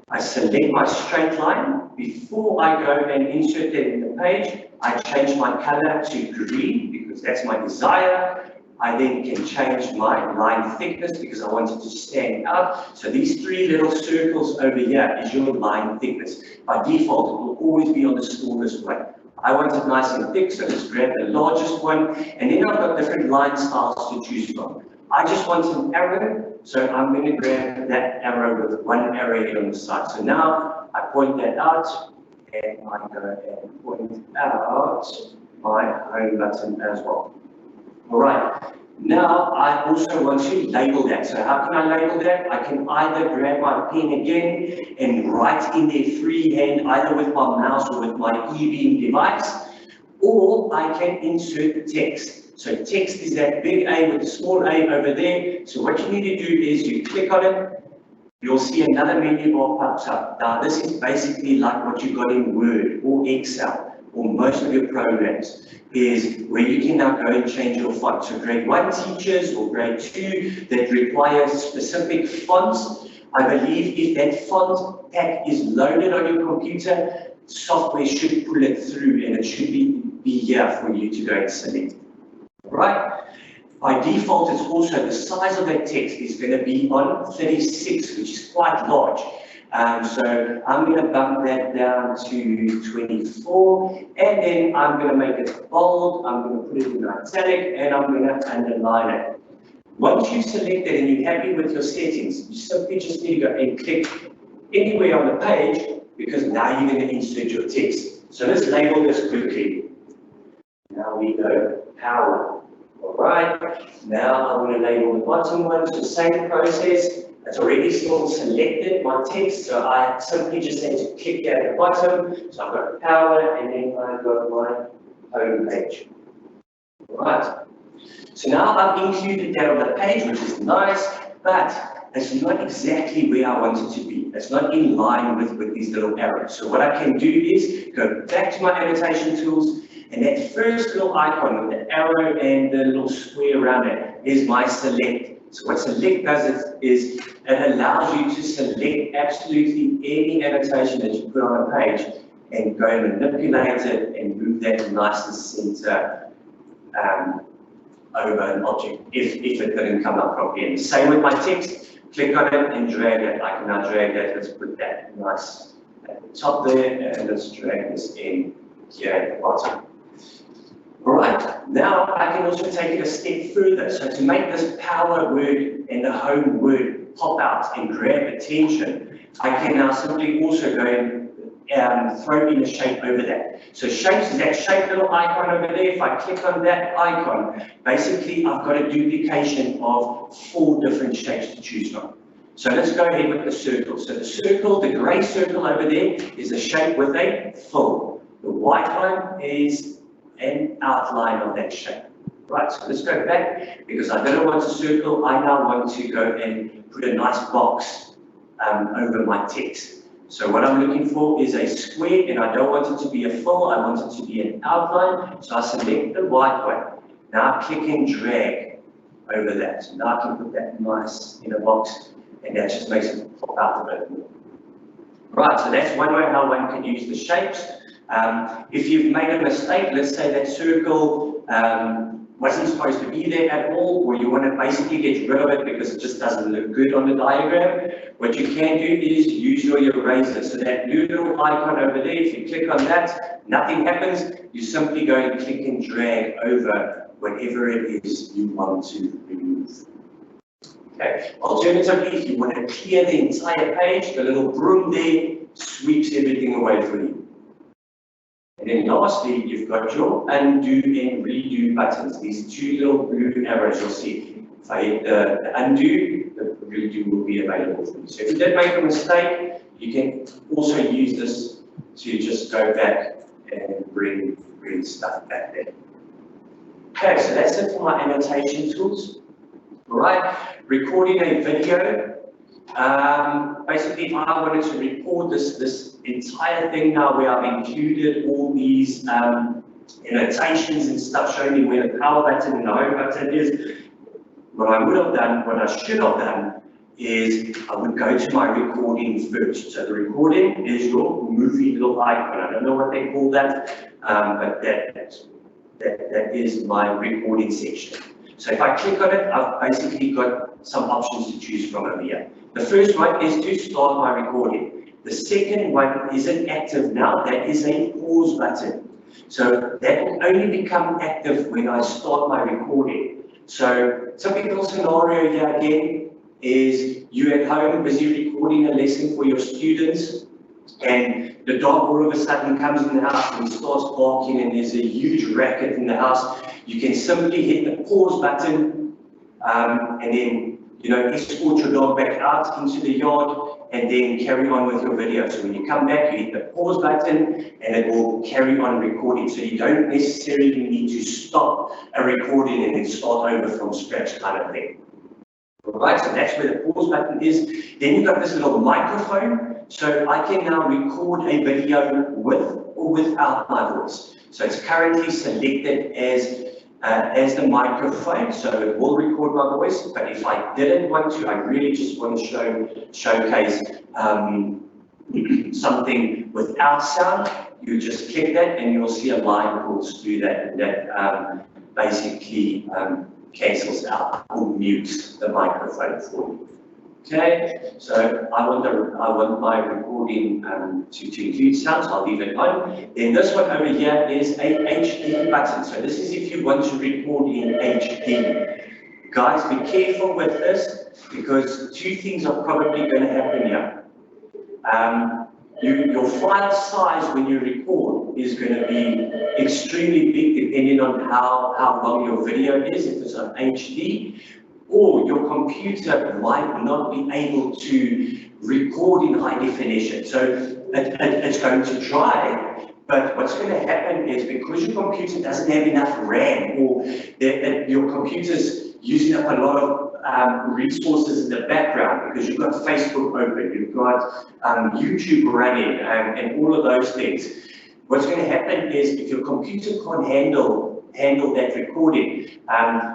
I select my straight line. Before I go and insert that in the page, I change my color to green because that's my desire. I then can change my line thickness because I want it to stand out. So these three little circles over here is your line thickness. By default, it will always be on the smallest one. I want it nice and thick, so let's grab the largest one. And then I've got different line styles to choose from. I just want an arrow, so I'm going to grab that arrow with one arrow here on the side. So now I point that out, and I go and point out my home button as well. All right, now I also want to label that. So how can I label that? I can either grab my pen again and write in there freehand, either with my mouse or with my e-beam device, or I can insert the text. So text is that big A with the small a over there. So what you need to do is you click on it, you'll see another menu bar pops up. Now this is basically like what you got in Word or Excel or most of your programs, is where you can now go and change your font. So grade 1 teachers or grade 2 that require specific fonts, I believe if that font pack is loaded on your computer, software should pull it through and it should be here for you to go and select. Right? By default, it's also the size of that text is going to be on 36, which is quite large. So I'm going to bump that down to 24, and then I'm going to make it bold. I'm going to put it in italic, and I'm going to underline it. Once you've selected and you're happy with your settings, you simply just need to go and click anywhere on the page, because now you're going to insert your text. So let's label this quickly. Now we go power. All right, now I want to label the bottom one. So same process. It's already still selected my text, so I simply just need to click here at the bottom. So I've got power, and then I've got my home page. All right. So now I've included that on the page, which is nice, but it's not exactly where I want it to be. It's not in line with these little arrows. So what I can do is go back to my annotation tools. And that first little icon with the arrow and the little square around it is my select. So what select does is it allows you to select absolutely any annotation that you put on a page and go and manipulate it and move that nice and center over an object if it didn't come up properly. And the same with my text. Click on it and drag it. I can now drag that. Let's put that nice at the top there, and let's drag this in here at the bottom. All right, now I can also take it a step further. So to make this power word and the home word pop out and grab attention, I can now simply also go and throw in a shape over that. So shapes is that shape little icon over there. If I click on that icon, basically I've got a duplication of 4 different shapes to choose from. So let's go ahead with the circle. So the circle, the grey circle over there, is a shape with a fill. The white one is an outline of that shape. Right, so let's go back, because I don't want to circle, I now want to go and put a nice box over my text. So what I'm looking for is a square, and I don't want it to be a fill, I want it to be an outline. So I select the white one. Now I click and drag over that. So now I can put that nice in a box, and that just makes it pop out a bit more. Right, so that's one way how one can use the shapes. If you've made a mistake, let's say that circle wasn't supposed to be there at all, or you want to basically get rid of it because it just doesn't look good on the diagram, what you can do is use your eraser. So that blue little icon over there, if you click on that, nothing happens. You simply go and click and drag over whatever it is you want to remove. Okay. Alternatively, if you want to clear the entire page, the little broom there sweeps everything away for you. And then lastly, you've got your undo and redo buttons. These two little blue arrows you'll see. If I hit the undo, the redo will be available for you. So if you did make a mistake, you can also use this to just go back and bring stuff back there. Okay, so that's it for my annotation tools. All right, recording a video. Basically, if I wanted to record this entire thing now, where I've included all these annotations and stuff showing me where the power button and the home button is, what I would have done, what I should have done, is I would go to my recording first. So the recording is your movie little icon. I don't know what they call that, but that is my recording section. So if I click on it, I've basically got some options to choose from over here. The first one is to start my recording. The second one isn't active now, that is a pause button. So that will only become active when I start my recording. So typical scenario here again is you at home busy recording a lesson for your students, and the dog all of a sudden comes in the house and starts barking, and there's a huge racket in the house. You can simply hit the pause button and then escort your dog back out into the yard and then carry on with your video. So when you come back, you hit the pause button and it will carry on recording. So you don't necessarily need to stop a recording and then start over from scratch kind of thing. Alright, so that's where the pause button is. Then you've got this little microphone. So I can now record a video with or without my voice. So it's currently selected as the microphone, so it will record my voice. But if I didn't want to, I really just want to showcase something without sound, you just click that and you'll see a line pull through that, and that basically cancels out or mutes the microphone for you. Okay, so I want my recording to include sound, so I'll leave it on. Then this one over here is a HD button. So this is if you want to record in HD. Guys, be careful with this, because two things are probably going to happen here. Your file size when you record is going to be extremely big depending on how long your video is, if it's on HD. Or your computer might not be able to record in high definition. So it's going to try, but what's going to happen is, because your computer doesn't have enough RAM, or that your computer's using up a lot of resources in the background, because you've got Facebook open, you've got YouTube running, and all of those things. What's going to happen is, if your computer can't handle that recording,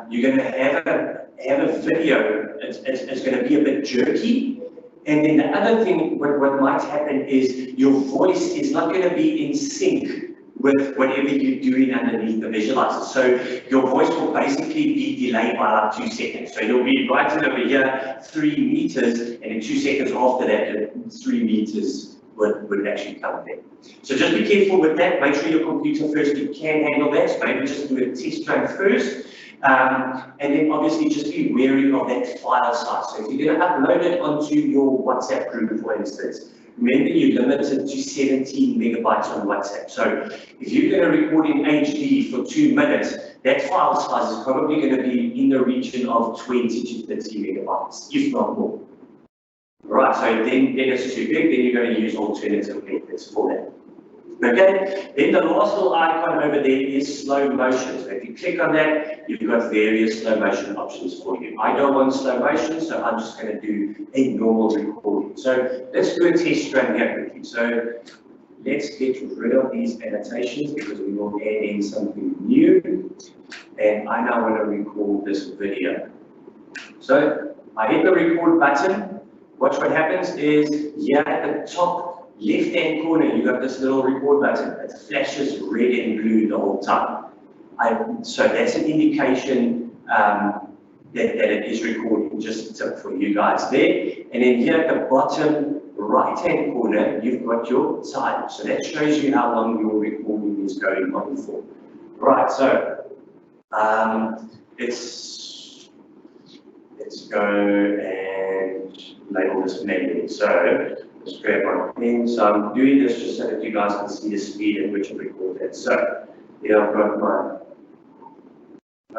you're going to have a video, it's going to be a bit jerky. And then the other thing, what might happen is your voice is not going to be in sync with whatever you're doing underneath the visualizer. So your voice will basically be delayed by like 2 seconds. So you'll be writing over here 3 meters, and in 2 seconds after that, 3 meters would actually come there. So just be careful with that. Make sure your computer firstly can handle that. So maybe just do a test run first. And then obviously just be wary of that file size. So if you're going to upload it onto your WhatsApp group, for instance, remember you're limited to 17 megabytes on WhatsApp. So if you're going to record in HD for 2 minutes, that file size is probably going to be in the region of 20 to 30 megabytes, if not more. Right, so then it's too big, then you're going to use alternative methods for that. Okay, then the last little icon over there is slow motion. So if you click on that, you've got various slow motion options for you. I don't want slow motion, so I'm just going to do a normal recording. So let's do a test run here quickly. So let's get rid of these annotations because we will add in something new. And I now want to record this video. So I hit the record button. Watch what happens is here at the top left-hand corner, you got this little record button. It flashes red and blue the whole time. So that's an indication that it is recording, just a tip for you guys there. And then here at the bottom right-hand corner, you've got your time. So that shows you how long your recording is going on for. Right, so let's go and label this manually. So let's grab my pen. So I'm doing this just so that you guys can see the speed at which I record it. So here I've got my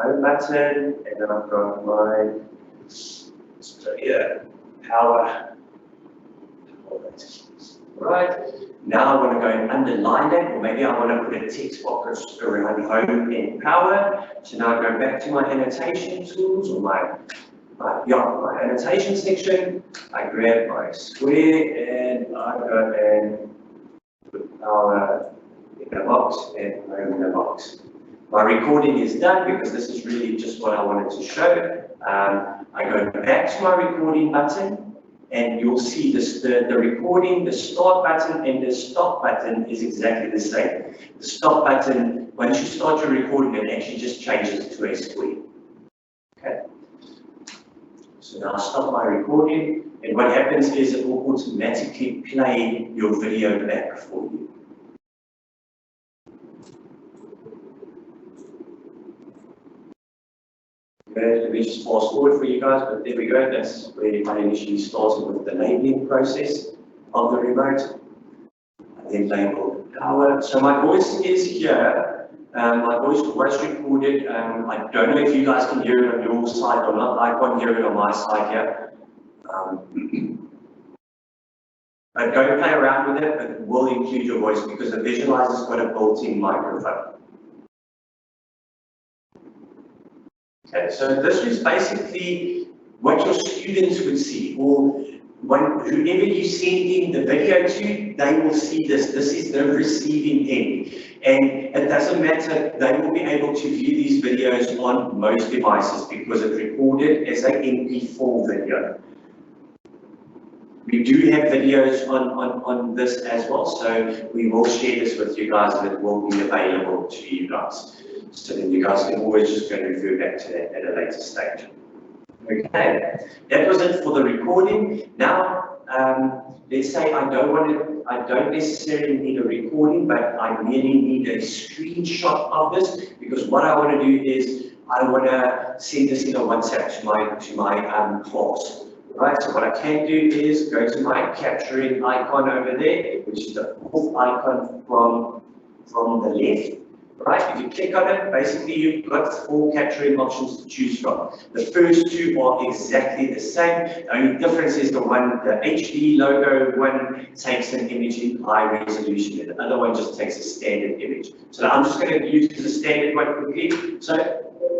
home button, and then I've got my power button. Right. Now I want to go and underline that, or maybe I want to put a text box around home and power. So now I go back to my annotation tools, or my annotation section. I grab my square and I go and put power in the box and home in the box. My recording is done because this is really just what I wanted to show. I go back to my recording button, and you'll see this, the recording, the start button and the stop button is exactly the same. The stop button, once you start your recording, it actually just changes to a square. Okay. So now I stop my recording, and what happens is it will automatically play your video back for you. Okay, let me just fast forward for you guys, but there we go. That's where I initially started with the labeling process of the remote. I then labeled power. So my voice is here. My voice was recorded. I don't know if you guys can hear it on your side or not. I can't hear it on my side here. But don't play around with it, but it will include your voice because the visualizer's got a built-in microphone. Okay, so this is basically what your students would see, or whoever you send in the video to, they will see this. This is the receiving end. And it doesn't matter, they will be able to view these videos on most devices because it's recorded as an MP4 video. We do have videos on this as well, so we will share this with you guys and it will be available to you guys. So then you guys can always just go and refer back to that at a later stage. Okay, that was it for the recording. Now, let's say I don't necessarily need a recording, but I merely need a screenshot of this because what I want to do is I want to send this in a WhatsApp to my class. Right, so what I can do is go to my capturing icon over there, which is the fourth icon from the left. Right, if you click on it, basically you've got 4 capturing options to choose from. The first 2 are exactly the same. The only difference is the HD logo one takes an image in high resolution, and the other one just takes a standard image. So I'm just going to use the standard one quickly. So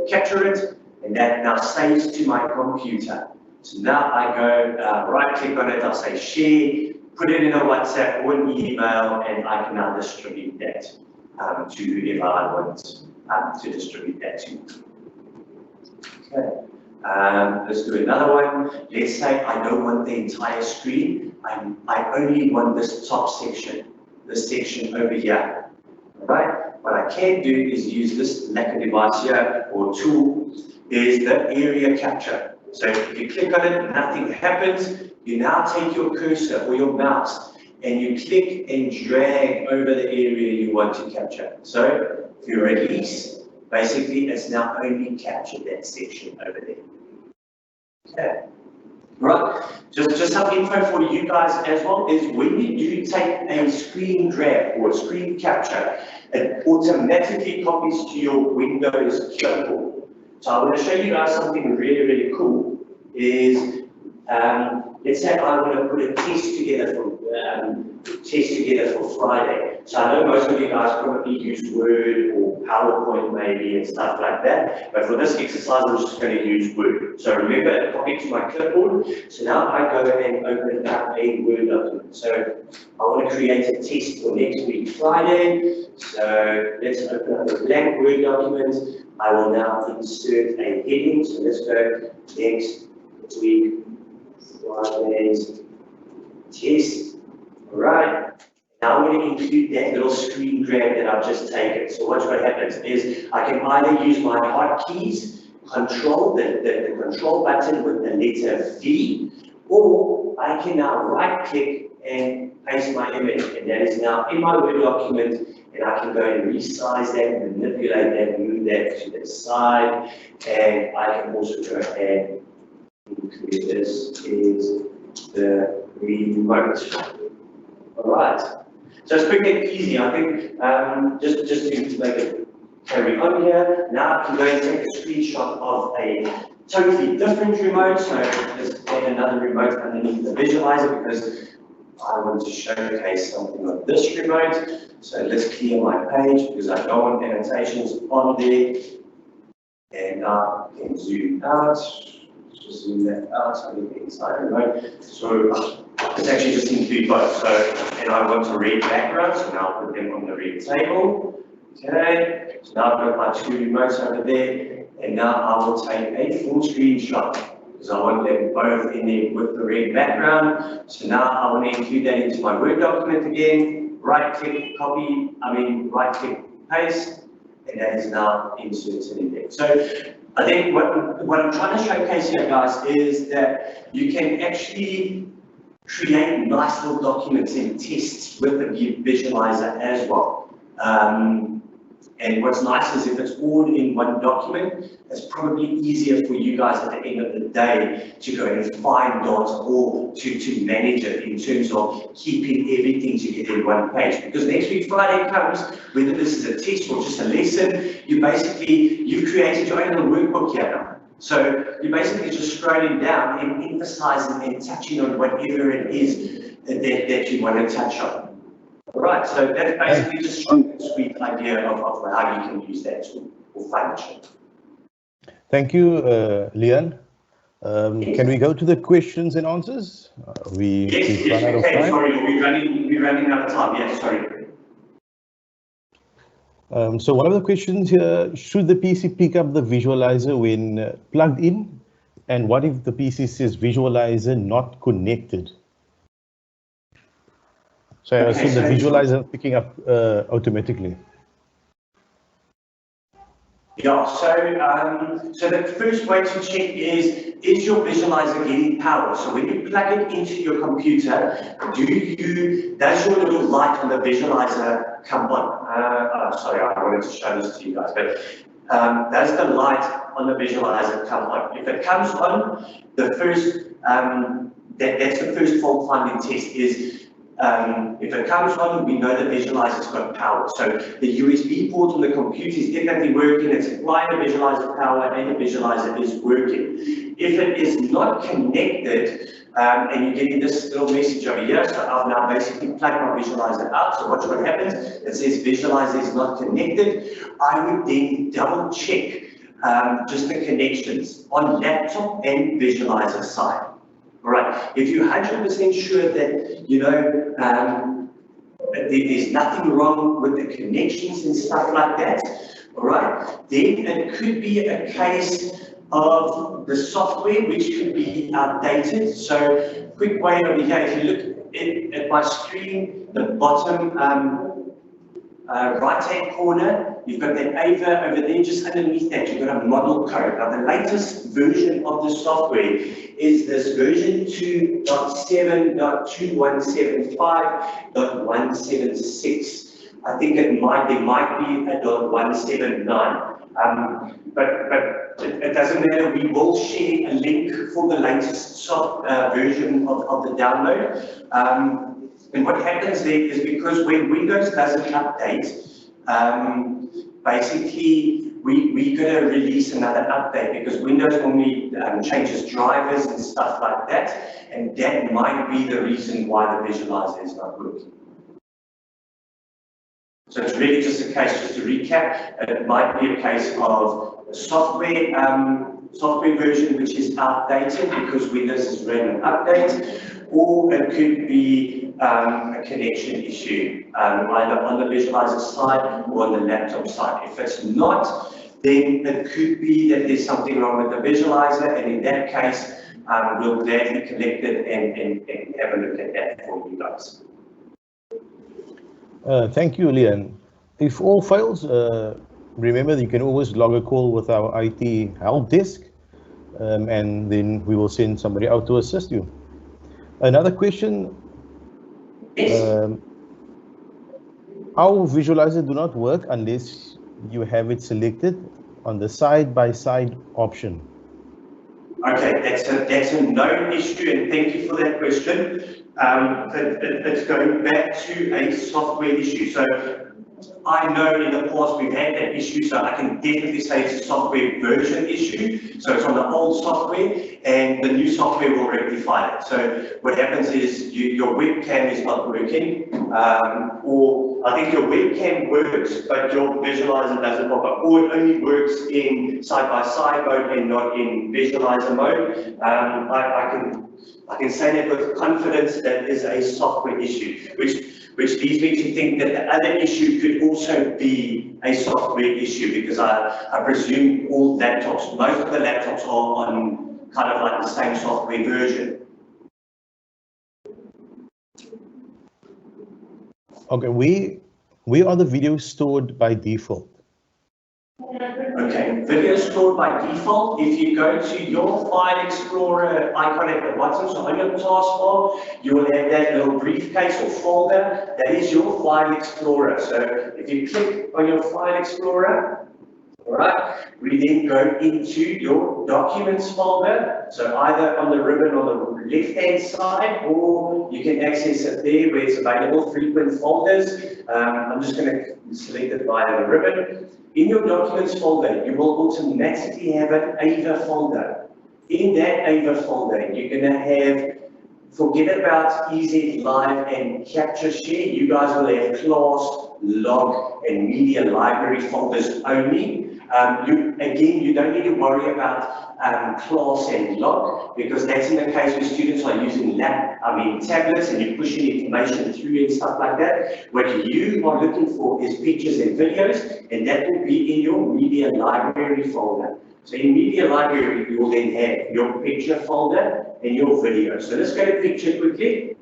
capture it, and that now saves to my computer. So now I go right click on it, I'll say share, put it in a WhatsApp or an email, and I can now distribute that to whoever I want to distribute that to. Okay, let's do another one. Let's say I don't want the entire screen, I only want this top section, this section over here. Alright, what I can do is use this lacquer device here or tool, is the area capture. So if you click on it, nothing happens. You now take your cursor or your mouse and you click and drag over the area you want to capture. So if you release, basically it's now only captured that section over there. Okay. Right, just some info for you guys as well is when you do take a screen grab or a screen capture, it automatically copies to your Windows clipboard. So I want to show you guys something really, really cool is let's say I want to put a test together for Friday. So I know most of you guys probably use Word or PowerPoint maybe and stuff like that. But for this exercise, I'm just going to use Word. So remember, copy to my clipboard. So now I go and open up a Word document. So I want to create a test for next week, Friday. So let's open up a blank Word document. I will now insert a heading. So let's go next week, Friday's test. All right. Now I'm going to include that little screen grab that I've just taken. So watch what happens is I can either use my hotkeys, control, the control button with the letter V, or I can now right click and paste my image. And that is now in my Word document. And I can go and resize that, manipulate that, move that to the side. And I can also go and include this is the remote. All right. So it's quick and easy. I think just to make it carry on here. Now I can go and take a screenshot of a totally different remote. So let's add another remote underneath the visualizer because I want to showcase something on this remote. So let's clear my page because I don't want annotations on there. And I can zoom out. Just zoom that out so I get the inside remote. So it's actually just include both. So, and I want to read background, so now I'll put them on the read table. Okay, so now I've got my two remotes over there, and now I will take a full screenshot because I want them both in there with the red background. So now I want to include that into my Word document again. Right click, copy, right click, paste, and that is now inserted in there. So I think what I'm trying to showcase here, guys, is that you can actually create nice little documents and tests with the visualizer as well. And what's nice is if it's all in one document, it's probably easier for you guys at the end of the day to go and find data or to manage it in terms of keeping everything together in one page. Because next week Friday comes, whether this is a test or just a lesson, you've created your own little workbook here now. So you're basically just scrolling down and emphasizing and touching on whatever it is that you want to touch on. All right, so that's basically just a sweet idea of how you can use that tool or function. Thank you, Leon. Can we go to the questions and answers? We've run out of time. Sorry, we're running out of time. Yes, sorry. So one of the questions here, should the PC pick up the visualizer when plugged in? And what if the PC says visualizer not connected? So I assume the visualizer is picking up automatically. Yeah, so the first way to check is your visualizer getting power? So when you plug it into your computer, does your little light on the visualizer come on? Sorry, I wanted to show this to you guys, but does the light on the visualizer come on? If it comes on, the first that's the first fault finding test is if it comes on, we know the visualizer's got power. So the USB port on the computer is definitely working, it's applying the visualizer power and the visualizer is working. If it is not connected, and you're getting this little message over here, so I've now basically plugged my visualizer out. So watch what happens. It says visualizer is not connected. I would then double check just the connections on laptop and visualizer side. All right, if you're 100% sure that, there's nothing wrong with the connections and stuff like that, all right, then it could be a case of the software which could be outdated. So quick way over here, if you look at my screen, the bottom right-hand corner, you've got that AVA over there. Just underneath that, you've got a model code. Now, the latest version of the software is this version 2.7.2175.176. I think there might be a .179. But it doesn't matter. We will share a link for the latest version of the download. And what happens there is because when Windows doesn't update, basically we're going to release another update because Windows normally changes drivers and stuff like that, and that might be the reason why the visualizer is not working. So it's really just a case, just to recap, it might be a case of software version which is outdated because Windows has ran an update, or it could be a connection issue, either on the visualizer side or on the laptop side. If it's not, then it could be that there's something wrong with the visualizer, and in that case, we'll gladly collect it and have a look at that for you guys. Thank you, Leon. If all fails, remember you can always log a call with our IT help desk, and then we will send somebody out to assist you. Another question. Yes. Our visualizer do not work unless you have it selected on the side-by-side option. Okay, that's a known issue, and thank you for that question. It's going back to a software issue. So I know in the past we've had that issue, so I can definitely say it's a software version issue. So it's on the old software, and the new software will rectify it. So what happens is your webcam is not working, or I think your webcam works, but your visualizer doesn't pop up, or it only works in side-by-side mode and not in visualizer mode. I can say that with confidence that is a software issue, which leads me to think that the other issue could also be a software issue, because I presume all laptops, most of the laptops are on kind of like the same software version. Okay, where are the videos stored by default? Okay, video stored by default. If you go to your File Explorer icon at the bottom, so on your taskbar, you will have that little briefcase or folder. That is your File Explorer. So if you click on your File Explorer, all right, we then go into your Documents folder. So either on the ribbon on the left-hand side, or you can access it there where it's available, Frequent Folders. I'm just going to select it via the ribbon. In your Documents folder, you will automatically have an AVA folder. In that AVA folder, you're going to have, forget about EZ Live and Capture Share. You guys will have class, log, and media library folders only. You don't need to worry about class and log, because that's in the case where students are using tablets and you're pushing information through and stuff like that. What you are looking for is pictures and videos, and that will be in your media library folder. So in media library, you will then have your picture folder and your video. So let's go to picture quickly.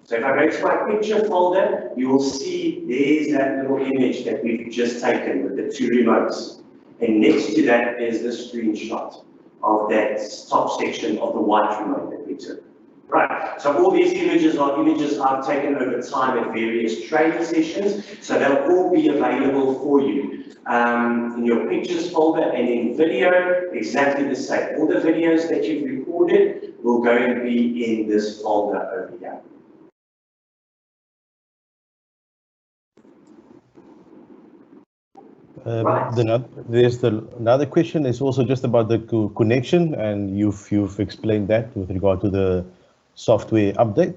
So if I go to my picture folder, you will see there's that little image that we've just taken with the two remotes. And next to that is the screenshot of that top section of the white remote that we took. Right, so all these images are images I've taken over time at various training sessions, so they'll all be available for you in your pictures folder, and in video, exactly the same. All the videos that you've recorded will go and be in this folder over here. There's another question is also just about the connection, and you've explained that with regard to the software update.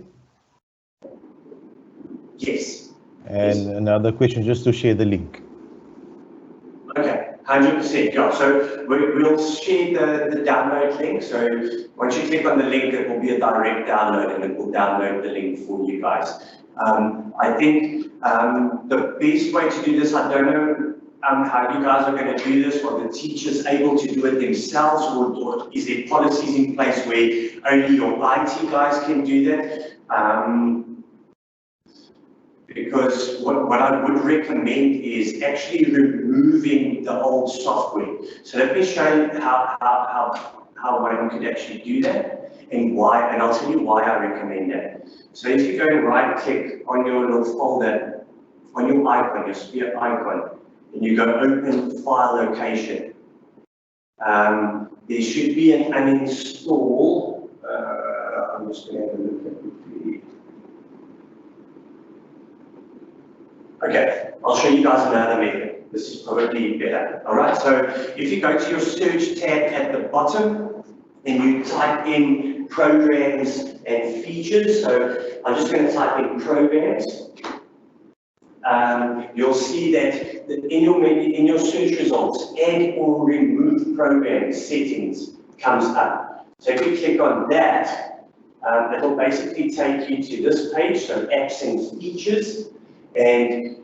Yes. And yes. Another question, just to share the link. Okay, 100%. Yeah. So we'll share the download link. So once you click on the link, it will be a direct download, and it will download the link for you guys. I think the best way to do this, I don't know how you guys are going to do this, or the teachers able to do it themselves, or is there policies in place where only your IT guys can do that? Because what I would recommend is actually removing the old software. So let me show you how one could actually do that, and why, and I'll tell you why I recommend that. So if you go and right click on your little folder, on your icon, your sphere icon, and you go open file location, there should be an uninstall. I'm just going to have a look at it. Okay, I'll show you guys another method. This is probably better. All right, so if you go to your search tab at the bottom and you type in programs and features, so I'm just going to type in programs. You'll see that in your search results, add or remove program settings comes up. So if you click on that, it'll basically take you to this page, so apps and features. And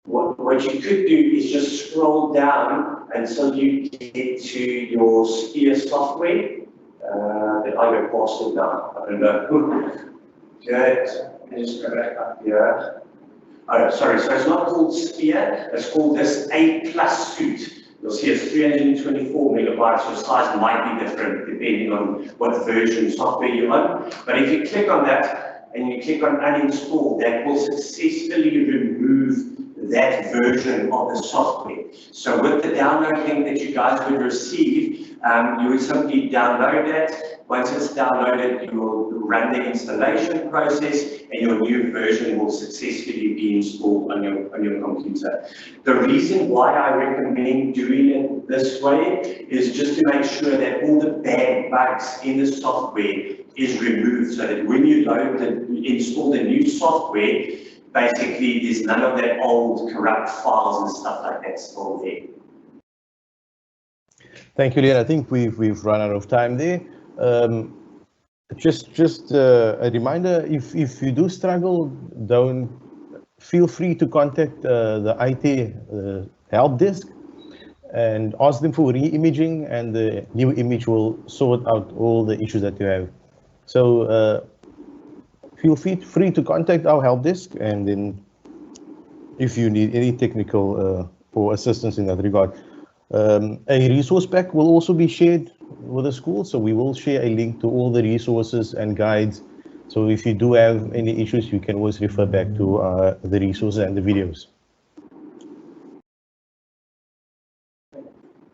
what you could do is just scroll down until you get to your Sphere software. That I go past it now, I don't know. Good, let me just go back up here. Oh, sorry, so it's not called Sphere, it's called this A+ suite. You'll see it's 324 megabytes, your size might be different depending on what version software you're on. But if you click on that and you click on uninstall, that will successfully remove that version of the software. So with the download link that you guys would receive, you would simply download that. Once it's downloaded, you will run the installation process and your new version will successfully be installed on your computer. The reason why I recommend doing it this way is just to make sure that all the bad bugs in the software is removed, so that when you install the new software, basically there's none of that old corrupt files and stuff like that still there. Thank you, Leon. I think we've run out of time there. Just a reminder, if you do struggle, don't feel free to contact the IT help desk and ask them for re-imaging, and the new image will sort out all the issues that you have. So feel free to contact our help desk, and then if you need any technical or assistance in that regard. A resource pack will also be shared with the school, so we will share a link to all the resources and guides. So if you do have any issues, you can always refer back to the resources and the videos.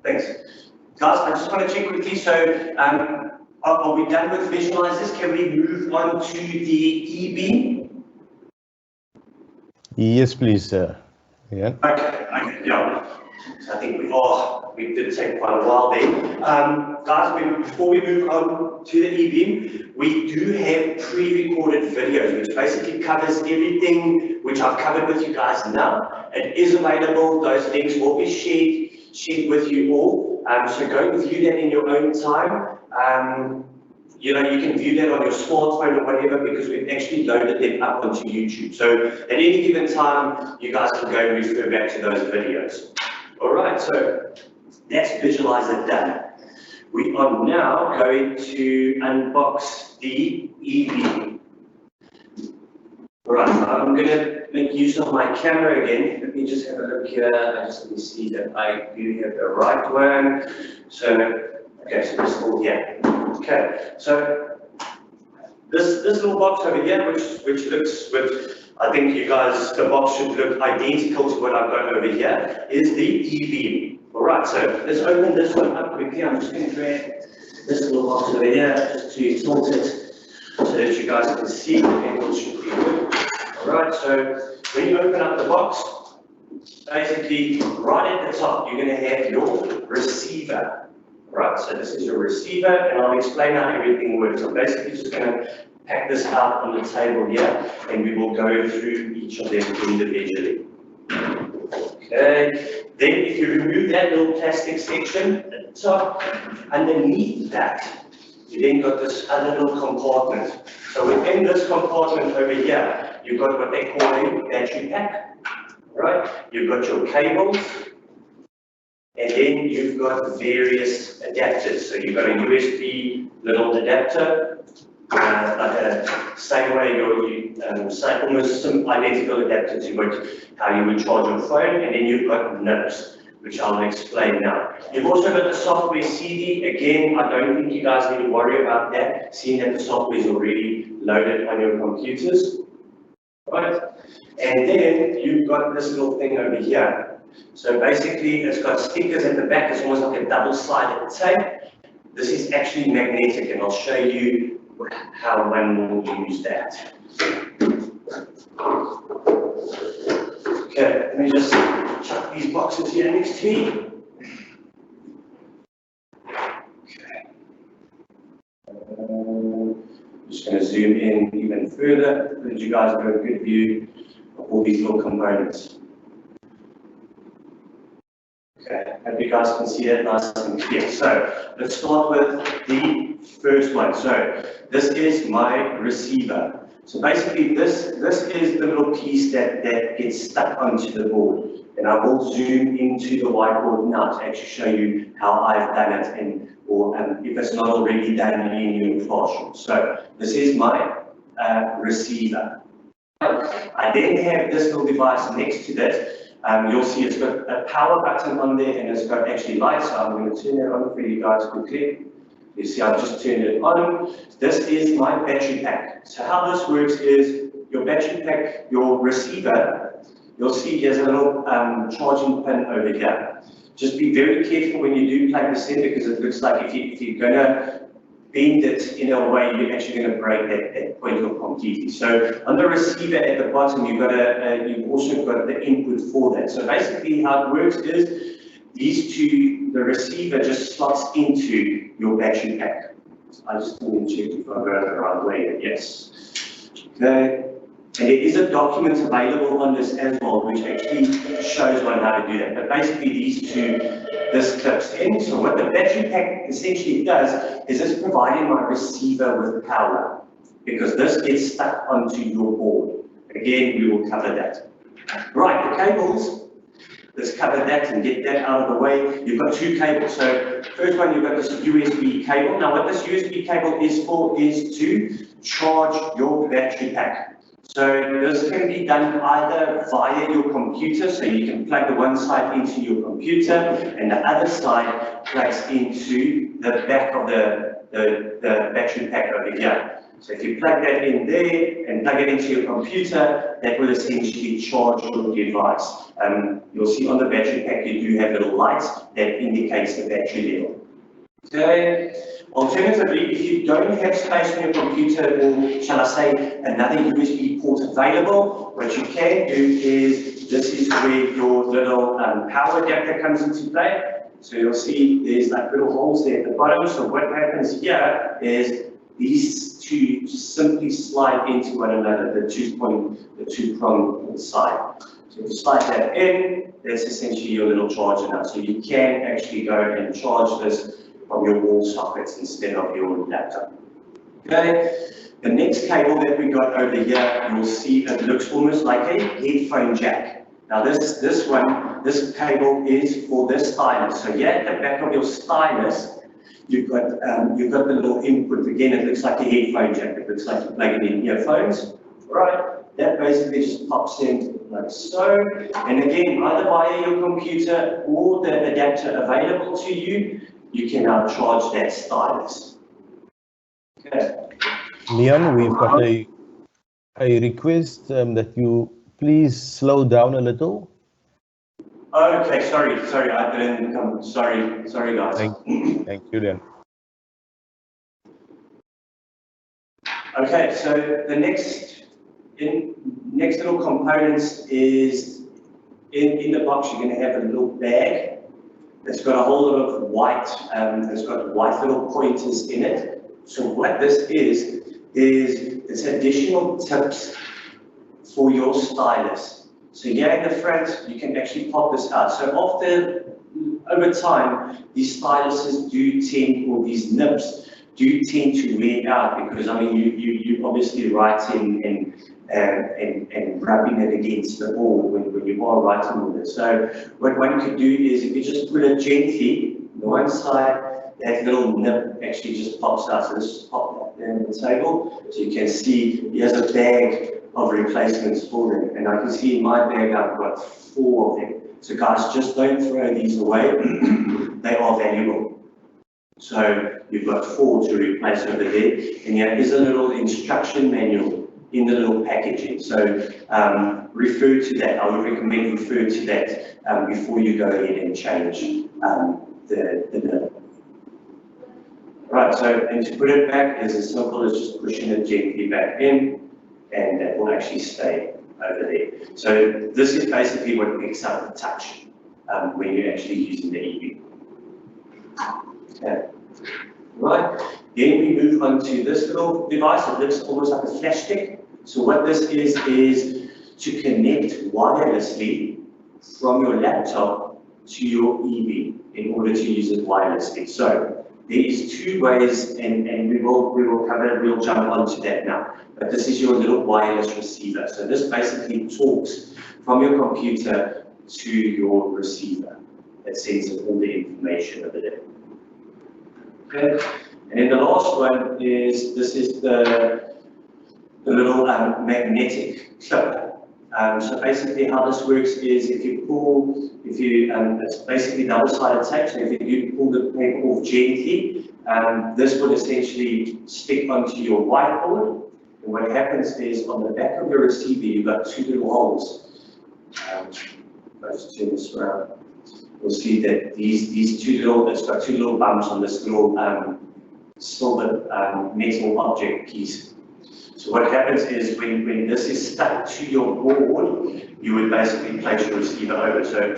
Thanks. Guys, I just want to check quickly, so are we done with visualizers? Can we move on to the e-beam? Yes, please, yeah. Okay, yeah. So I think we did take quite a while there. Guys, before we move on to the e-beam, we do have pre-recorded videos, which basically covers everything which I've covered with you guys now. It is available, those links will be shared with you all. So go and view that in your own time. You know, you can view that on your smartphone or whatever, because we've actually loaded them up onto YouTube. So at any given time, you guys can go and refer back to those videos. All right, so that's visualizer done. We are now going to unbox the e-beam. All right, I'm going to make use of my camera again. Let me just have a look here. Let me see that I do have the right one. So, okay, so it's all here. Okay, so this little box over here, which looks with, I think you guys, the box should look identical to what I've got over here, is the e-beam. All right, so let's open this one up quickly. I'm just going to grab this little box over here just to tilt it so that you guys can see the angle should be good. All right, so when you open up the box, basically right at the top, you're going to have your receiver. Right, so this is your receiver, and I'll explain how everything works. I'm basically just going to pack this out on the table here, and we will go through each of them individually. Okay, then if you remove that little plastic section at the top, underneath that, you then got this other little compartment. So within this compartment over here, you've got what they call a battery pack, right? You've got your cables, and then you've got various adapters. So you've got a USB little adapter, like a same way almost some identical adapter to how you would charge your phone, and then you've got NIPs, which I'll explain now. You've also got the software CD. Again, I don't think you guys need to worry about that, seeing that the software is already loaded on your computers, right? And then you've got this little thing over here. So basically, it's got stickers at the back. It's almost like a double-sided tape. This is actually magnetic, and I'll show you how one will use that. Okay, let me just chuck these boxes here next to me. Just going to zoom in even further so that you guys have a good view of all these little components. Okay, hope you guys can see that nice and clear. So let's start with the first one. So this is my receiver. So basically this is the little piece that gets stuck onto the board. And I will zoom into the whiteboard now to actually show you how I've done it, and or if it's not already done in your classroom. So this is my receiver. I then have this little device next to this. You'll see it's got a power button on there and it's got actually lights. So I'm going to turn that on for you guys quickly. You see I've just turned it on. This is my battery pack. So how this works is your battery pack, your receiver, you'll see there's a little charging pin over here. Just be very careful when you do plug this in, because it looks like if you're going to bend it in a way, you're actually going to break that point completely. So on the receiver at the bottom, you've also got the input for that. So basically how it works is these two, the receiver just slots into your battery pack. So I just need to check if I go the right way. Yes. Okay. And there is a document available on this as well, which actually shows on how to do that. But basically these two, this clips in. So what the battery pack essentially does is it's providing my receiver with power, because this gets stuck onto your board. Again, we will cover that. Right, the cables, let's cover that and get that out of the way. You've got two cables. So first one, you've got this USB cable. Now what this USB cable is for is to charge your battery pack. So this can be done either via your computer, so you can plug the one side into your computer and the other side plugs into the back of the battery pack over here. So if you plug that in there and plug it into your computer, that will essentially charge your device. You'll see on the battery pack you do have little lights that indicates the battery level. Okay. Alternatively, if you don't have space on your computer, or shall I say another USB port available, what you can do is, this is where your little power adapter comes into play. So you'll see there's like little holes there at the bottom. So what happens here is these two just simply slide into one another, the two-prong side. So if you slide that in, that's essentially your little charger now. So you can actually go and charge this from your wall sockets instead of your laptop. Okay, the next cable that we got over here, you'll see it looks almost like a headphone jack. Now this cable is for the stylus. So yeah, at the back of your stylus, you've got the little input. Again, it looks like a headphone jack. It looks like you're plugging in earphones. Right, that basically just pops in like so. And again, either via your computer or the adapter available to you, you can now charge that stylus. Okay. Leon, we've got a request that you please slow down a little. Okay, sorry, I didn't come. Sorry, guys. Thank you, Leon. Okay, so the next little components is in the box. You're going to have a little bag. It's got a whole lot of white, it's got white little pointers in it. So what this is it's additional tips for your stylus. So here in the front, you can actually pop this out. So over time, these styluses do tend, or these nibs do tend to wear out, because I mean, you obviously writing and rubbing it against the board when you are writing with it. So what one could do is, if you just pull it gently, the one side, that little nib actually just pops out. So let's just pop that there on the table. So you can see here's a bag of replacements for them. And I can see in my bag I've got 4 of them. So guys, just don't throw these away. They are valuable. So you've got 4 to replace over there. And here is a little instruction manual in the little packaging. So refer to that. I would recommend refer to that before you go ahead and change the nib. Right, so, and to put it back is as simple as just pushing it gently back in, and that will actually stay over there. So this is basically what picks up the touch when you're actually using the EV. Okay. Right, then we move on to this little device. It looks almost like a flash stick. So what this is to connect wirelessly from your laptop to your EV in order to use it wirelessly. So there is two ways, and we will cover it, we'll jump onto that now. But this is your little wireless receiver. So this basically talks from your computer to your receiver that sends all the information over there. Okay. And then the last one is, this is the little magnetic clip. So basically how this works is it's basically double-sided tape, so if you do pull the paper off gently, this will essentially stick onto your whiteboard. And what happens is on the back of your receiver, you've got two little holes. Let's turn this around. You'll see that it's got two little bumps on this little silver metal object piece. So what happens is when this is stuck to your board, you would basically place your receiver over. So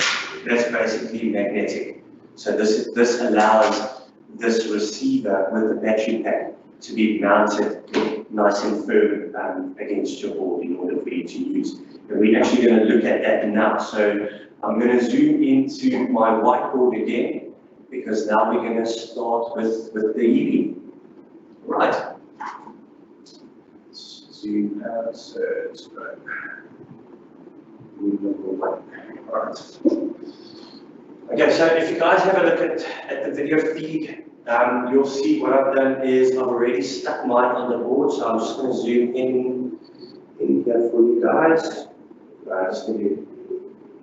that's basically magnetic. So this allows this receiver with the battery pack to be mounted nice and firm against your board in order for you to use. And we're actually going to look at that now. So I'm going to zoom into my whiteboard again, because now we're going to start with the EV. Right. Zoom out, so it's right. Alright. Okay, so if you guys have a look at the video feed, you'll see what I've done is I've already stuck mine on the board, so I'm just going to zoom in here for you guys. I'm just going to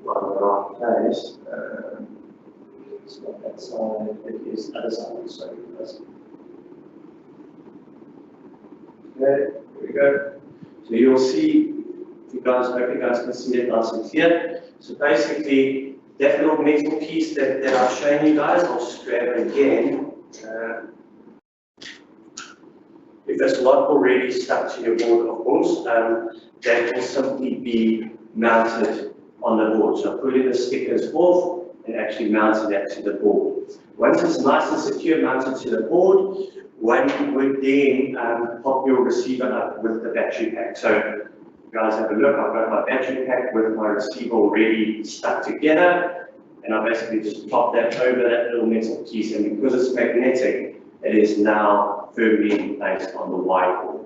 on the right place. It's not that side, it is the other side. Sorry, guys. Okay, here we go. So you'll see, hope you guys can see it nice and clear. So basically, that little metal piece that I've shown you guys, I'll just grab it again. If it's not already stuck to your board, of course, that will simply be mounted on the board. So pulling the stickers off and actually mounting that to the board. Once it's nice and secure mounted to the board, one would then pop your receiver up with the battery pack. So you guys have a look, I've got my battery pack with my receiver already stuck together, and I basically just plop that over that little metal piece, and because it's magnetic, it is now firmly placed on the whiteboard.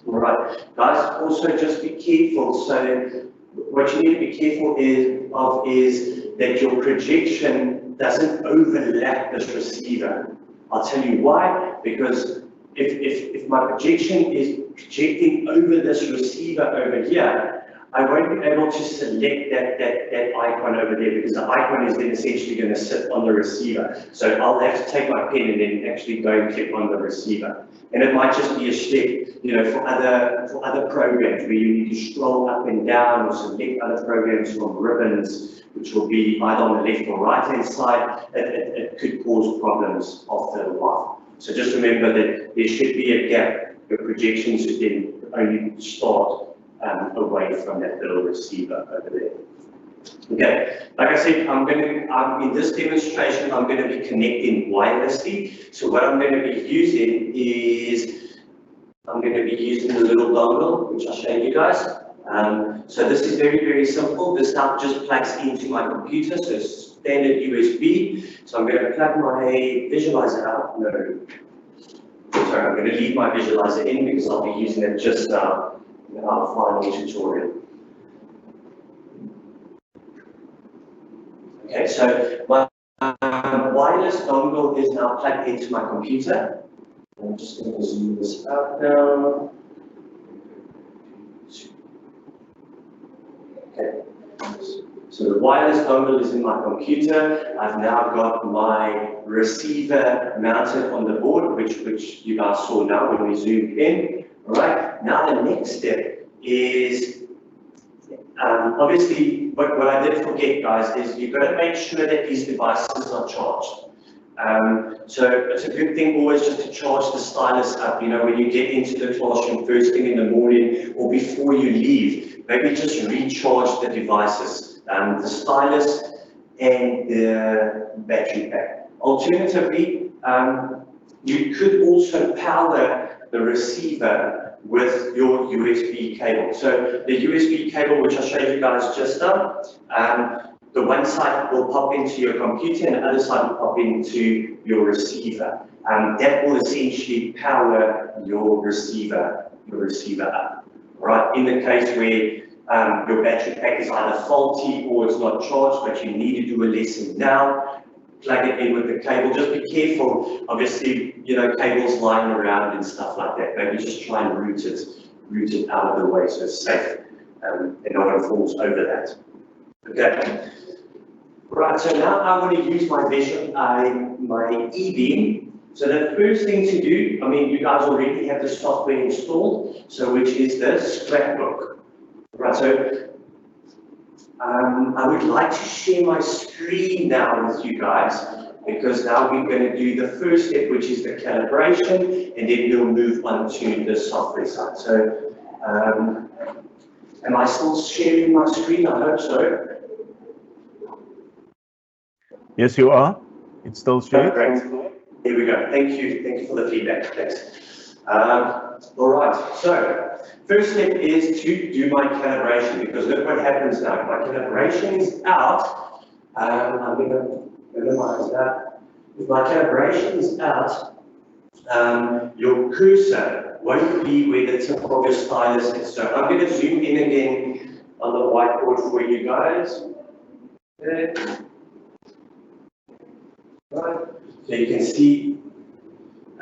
All right, guys, also just be careful. So what you need to be careful is that your projection doesn't overlap this receiver. I'll tell you why, because if my projection is projecting over this receiver over here, I won't be able to select that icon over there, because the icon is then essentially going to sit on the receiver. So I'll have to take my pen and then actually go and click on the receiver. And it might just be a step, you know, for other programs where you need to scroll up and down or select other programs from ribbons, which will be either on the left or right hand side. It could cause problems after a while. So just remember that there should be a gap. Your projection should then only start away from that little receiver over there. Okay, like I said, in this demonstration, I'm going to be connecting wirelessly. So what I'm going to be using is, I'm going to be using the little dongle, which I'll show you guys. So this is very, very simple. This now just plugs into my computer, so standard USB. So I'm going to plug my visualizer out. No, sorry, I'm going to leave my visualizer in because I'll be using it just now in our final tutorial. Okay, so my wireless dongle is now plugged into my computer. I'm just going to zoom this out now. Okay, so the wireless dongle is in my computer. I've now got my receiver mounted on the board, which you guys saw now when we zoomed in. All right, now the next step is, obviously, what I did forget, guys, is you've got to make sure that these devices are charged. So it's a good thing always just to charge the stylus up, you know, when you get into the classroom first thing in the morning or before you leave, maybe just recharge the devices, the stylus and the battery pack. Alternatively, you could also power the receiver with your USB cable. So the USB cable, which I showed you guys just now, the one side will pop into your computer and the other side will pop into your receiver. That will essentially power your receiver up. Right? In the case where your battery pack is either faulty or it's not charged, but you need to do a lesson now, plug it in with the cable. Just be careful, obviously, you know, cables lying around and stuff like that. Maybe just try and route it out of the way so it's safe and no one falls over that. Okay. Right, so now I want to use my my e-beam. So the first thing to do, I mean, you guys already have the software installed, so which is the scrapbook. Right, so I would like to share my screen now with you guys, because now we're going to do the first step, which is the calibration, and then we'll move on to the software side. So, am I still sharing my screen? I hope so. Yes, you are. It's still shared. Great. Here we go. Thank you for the feedback. Thanks. All right. So, first step is to do my calibration, because look what happens now. If my calibration is out, I'm going to minimize that. If my calibration is out, your cursor won't be where the tip of your stylus is. So I'm going to zoom in again on the whiteboard for you guys. Okay. Right. So you can see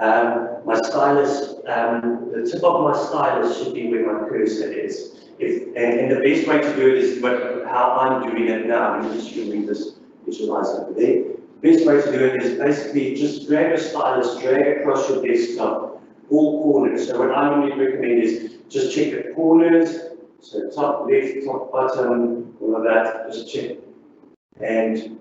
my stylus, the tip of my stylus should be where my cursor is. And the best way to do it is how I'm doing it now. I'm just showing this visualize over there. The best way to do it is basically just drag your stylus, drag across your desktop, all corners. So what I normally recommend is just check the corners, so top, left, top, bottom, all of that, just check. And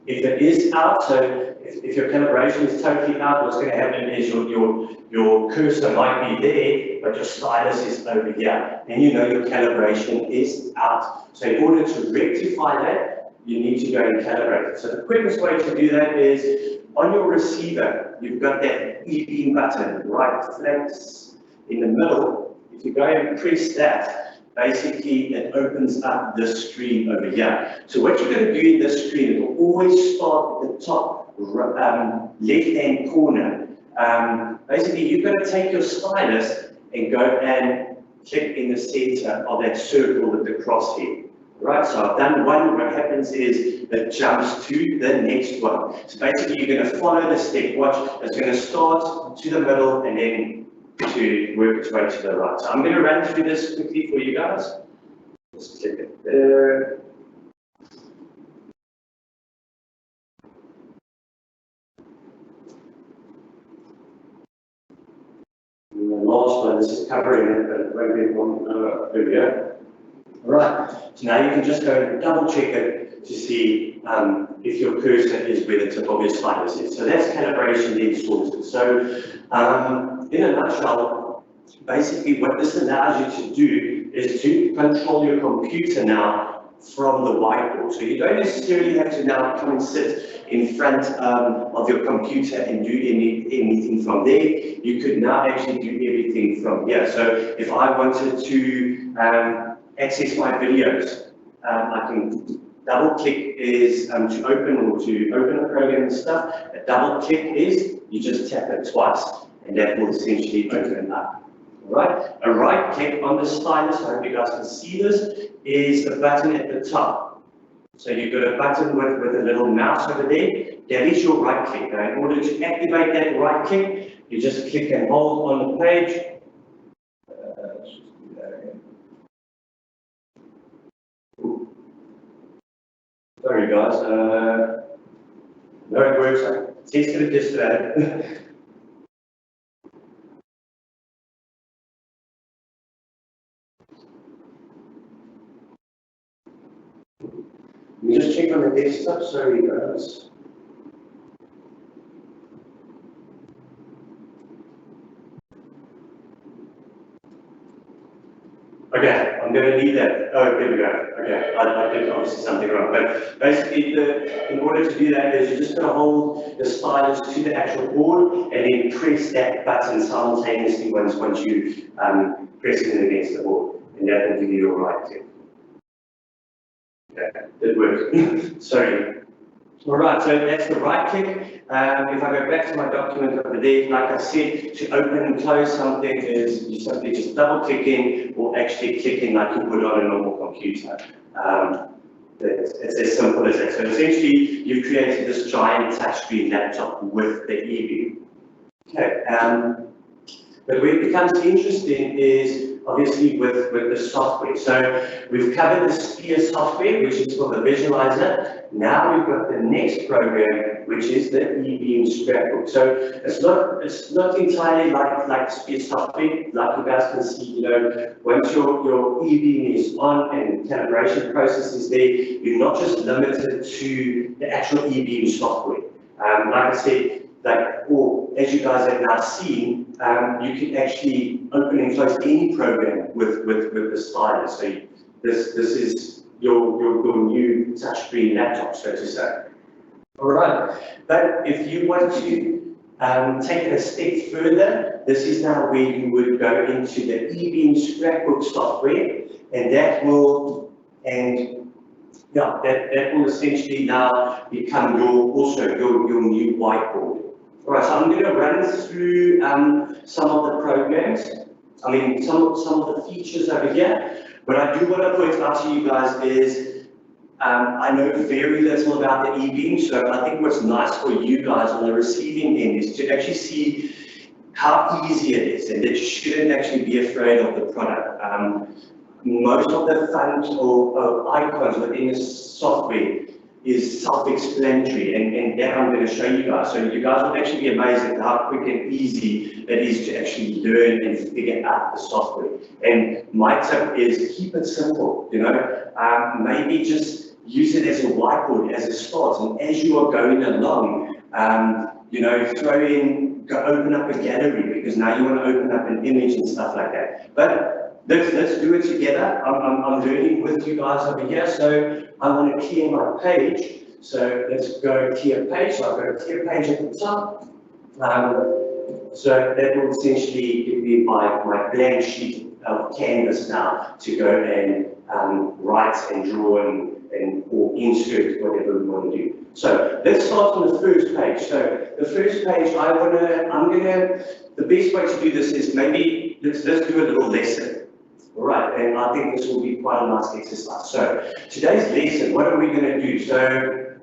if it is out, so if your calibration is totally out, what's going to happen is your cursor might be there, but your stylus is over here, and you know your calibration is out. So in order to rectify that, you need to go and calibrate it. So the quickest way to do that is on your receiver, you've got that e-beam button, right flex in the middle. If you go and press that, basically it opens up this screen over here. So what you're going to do in this screen, it will always start at the top left-hand corner. Basically, you're going to take your stylus and go and click in the center of that circle with the crosshair. Right, so I've done one. What happens is it jumps to the next one. So basically, you're going to follow the step. Watch, it's going to start to the middle and then to work its way to the right. So I'm going to run through this quickly for you guys. Just click it there. And the last one, this is covering it, but it won't be one over here. Right, so now you can just go and double check it to see if your cursor is where the tip of your stylus is. So that's calibration then sorted. So in a nutshell, basically what this allows you to do is to control your computer now from the whiteboard. So you don't necessarily have to now come and sit in front of your computer and do anything from there. You could now actually do everything from here. So if I wanted to access my videos, I can double click is to open a program and stuff. A double click is you just tap it twice and that will essentially open up. All right, a right click on the stylus, I hope you guys can see this, is a button at the top. So you've got a button with a little mouse over there. That is your right click. Now in order to activate that right click, you just click and hold on the page. Sorry guys, no it works. I tested it yesterday. Let me just check on the desktop, sorry guys. I'm going to leave that. Oh, there we go. Okay, I did obviously something wrong. But basically, in order to do that, is you're just going to hold the stylus to the actual board and then press that button simultaneously once you press it against the board. And that will give you your right click. Okay, that works. Sorry. All right, so that's the right click. If I go back to my document over there, like I said, to open and close something is you simply just double clicking or actually clicking like you would on a normal computer. It's as simple as that. So essentially, you've created this giant touchscreen laptop with the e-view. Okay, but where it becomes interesting is obviously with the software. So we've covered the Sphere software, which is for the visualizer. Now we've got the next program, which is the e-beam scrapbook. So it's not entirely like Sphere software. Like you guys can see, once your e-beam is on and the calibration process is there, you're not just limited to the actual e-beam software. Like I said, as you guys have now seen, you can actually open and close any program with the stylus. So this is your new touchscreen laptop, so to say. All right, but if you want to take it a step further, this is now where you would go into the e-beam scrapbook software, and that will essentially now become your new whiteboard. All right, so I'm going to run through some of the programs. I mean, some of the features over here. But I do want to point out to you guys is I know very little about the e-beam, so I think what's nice for you guys on the receiving end is to actually see how easy it is, and that you shouldn't actually be afraid of the product. Most of the functions or icons within the software is self-explanatory, and that I'm going to show you guys. So you guys will actually be amazed at how quick and easy it is to actually learn and figure out the software. And my tip is keep it simple, maybe just use it as a whiteboard, as a start, and as you are going along, open up a gallery, because now you want to open up an image and stuff like that. But let's do it together. I'm learning with you guys over here, so I want to clear my page. So let's go clear page. So I've got a clear page at the top. So that will essentially give me my blank sheet of canvas now to go and write and draw or insert whatever we want to do. So let's start on the first page. So the first page, the best way to do this is maybe let's do a little lesson. All right, and I think this will be quite a nice exercise. So today's lesson, what are we going to do? So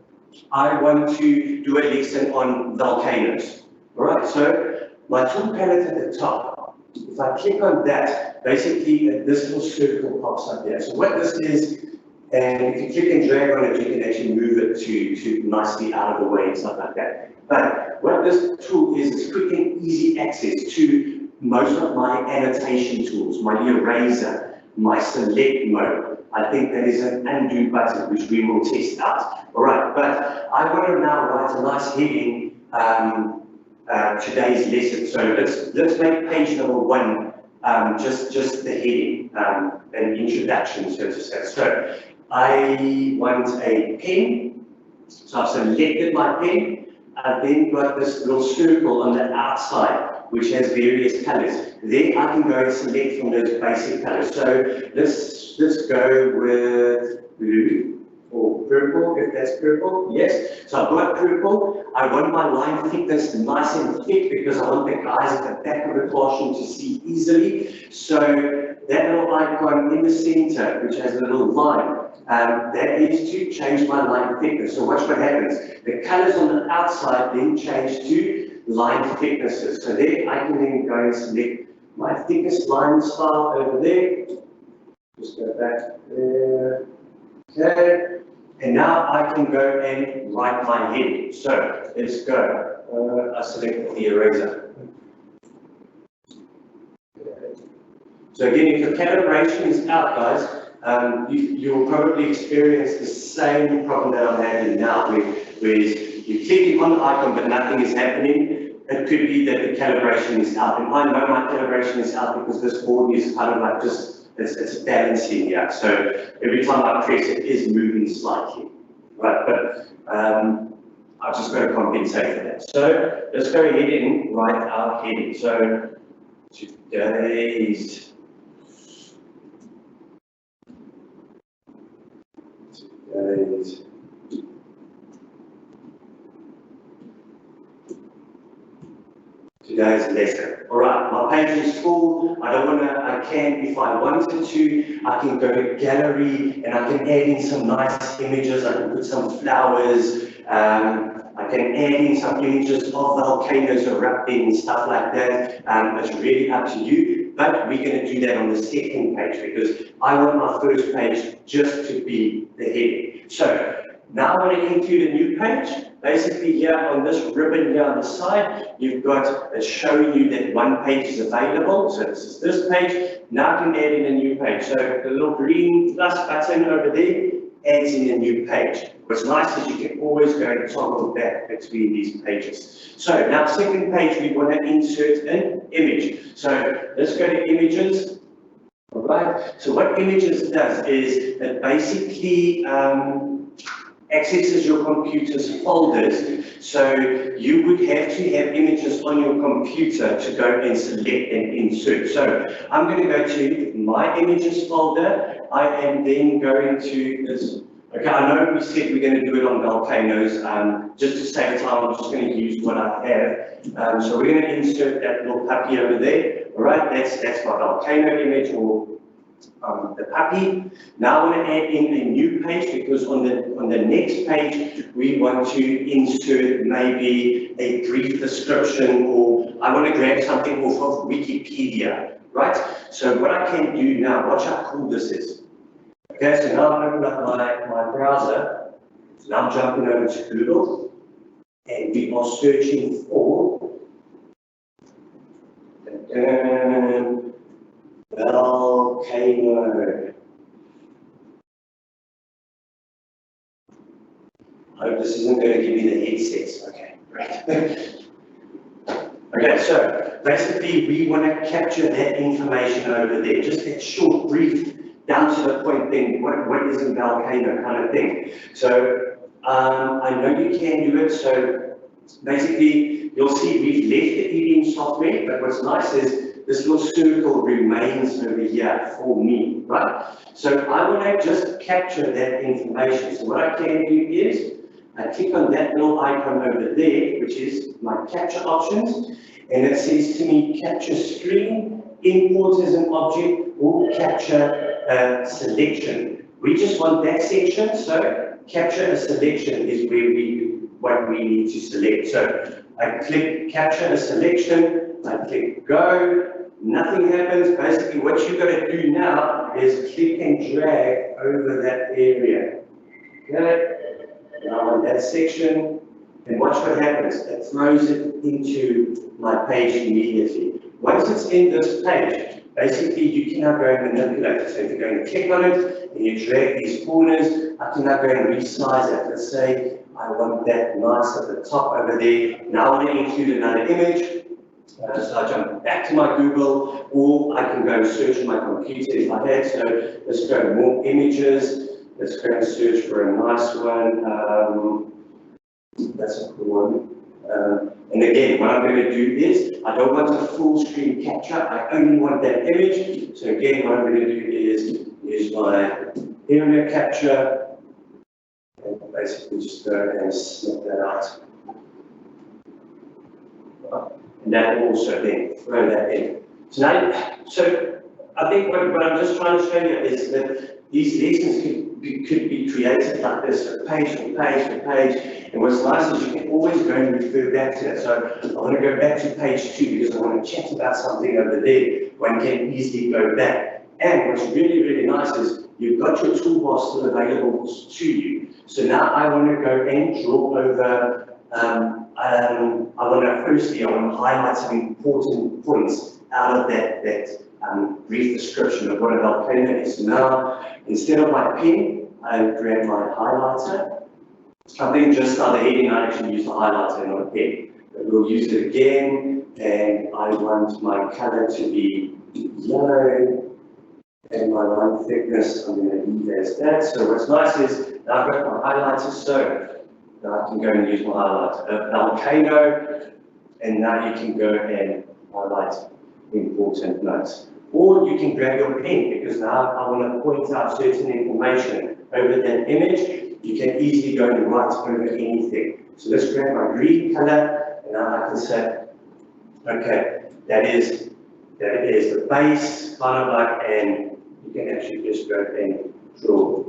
I want to do a lesson on volcanoes. All right, so my tool palette at the top, if I click on that, basically this little circle pops up there. So what this is, and if you click and drag on it, you can actually move it to nicely out of the way and stuff like that. But what this tool is quick and easy access to most of my annotation tools, my eraser, my select mode. I think that is an undo button, which we will test out. All right, but I want to now write a nice heading today's lesson. So let's make page number 1 just the heading, an introduction, so to say. So I want a pen. So I've selected my pen. I've then got this little circle on the outside, which has various colors. Then I can go and select from those basic colors. So let's go with blue or purple, if that's purple. Yes. So I've got purple. I want my line thickness nice and thick because I want the guys at the back of the classroom to see easily. So that little icon in the center, which has a little line, that is to change my line thickness. So watch what happens. The colors on the outside then change to line thicknesses. So there I can then go and select my thickest line style over there. Just go back there. Okay. And now I can go and write my heading. So let's go. I select the eraser. So again, if your calibration is out, guys, you'll probably experience the same problem that I'm having now, where you're clicking on the icon but nothing is happening. It could be that the calibration is out, and I know my calibration is out because this board is kind of like just it's balancing here. So every time I press, it is moving slightly, right? But I've just got to compensate for that. So let's go ahead and write our heading. So today's lesson. All right, my page is full. I don't want to, I can, if I wanted to, I can go to gallery and I can add in some nice images. I can put some flowers. I can add in some images of volcanoes erupting and stuff like that. It's really up to you, but we're going to do that on the second page because I want my first page just to be the heading. So now I want to include a new page. Basically here on this ribbon here on the side, you've got it's showing you that one page is available. So this is this page. Now I can add in a new page. So the little green plus button over there adds in a new page. What's nice is you can always go and toggle back between these pages. So now second page, we want to insert an image. So let's go to images. All right. So what images does is it basically accesses your computer's folders. So you would have to have images on your computer to go and select and insert. So I'm going to go to my images folder. I am then going to this. Okay, I know we said we're going to do it on volcanoes. Just to save time, I'm just going to use what I have. So we're going to insert that little puppy over there. All right, that's my volcano image or the puppy. Now I want to add in a new page because on the next page we want to insert maybe a brief description, or I want to grab something off of Wikipedia, right? So what I can do now, watch how cool this is. Okay, so now I open up my browser. Now I'm jumping over to Google, and we are searching for volcano. I hope this isn't going to give me the headsets. Okay, great. Okay, so basically we want to capture that information over there, just that short, brief, down to the point thing, what is a volcano kind of thing. So I know you can do it, so basically you'll see we've left the editing software, but what's nice is this little circle remains over here for me, right? So I want to just capture that information. So what I can do is I click on that little icon over there, which is my capture options, and it says to me capture screen, import as an object, or capture a selection. We just want that section, so capture a selection is what we need to select. So I click capture a selection, I click go, nothing happens. Basically what you've got to do now is click and drag over that area. Okay, now on that section, and watch what happens. It throws it into my page immediately. Once it's in this page, basically you can now go and manipulate it. So if you go and click on it and you drag these corners, I can now go and resize it. Let's say I want that nice at the top over there. Now I want to include another image. So I jump back to my Google, or I can go and search on my computer if I had. So let's go more images. Let's go and search for a nice one. That's a cool one. And again, what I'm going to do is, I don't want a full screen capture, I only want that image. So again, what I'm going to do is use my area capture, and basically just go and snip that out. And that will also then throw that in. So I think what I'm just trying to show you is that these lessons could be created like this, so page for page for page. And what's nice is you can always go and refer back to it. So I want to go back to page 2 because I want to chat about something over there. One can easily go back. And what's really, really nice is you've got your toolbar still available to you. So now I want to go and draw over, I want to highlight some important points out of that brief description of what a volcano is. Now, instead of my pen, I grab my highlighter. I think just on the heading, I actually use the highlighter, not a pen. But we'll use it again, and I want my color to be yellow. And my line thickness, I'm going to leave as that. So what's nice is now I've got my highlighter, so now I can go and use my highlighter. Volcano, and now you can go and highlight important notes. Or you can grab your pen, because now I want to point out certain information over that image. You can easily go and write over anything. So let's grab my green color, and now I can say, okay, that is the base, kind of like, and you can actually just go and draw.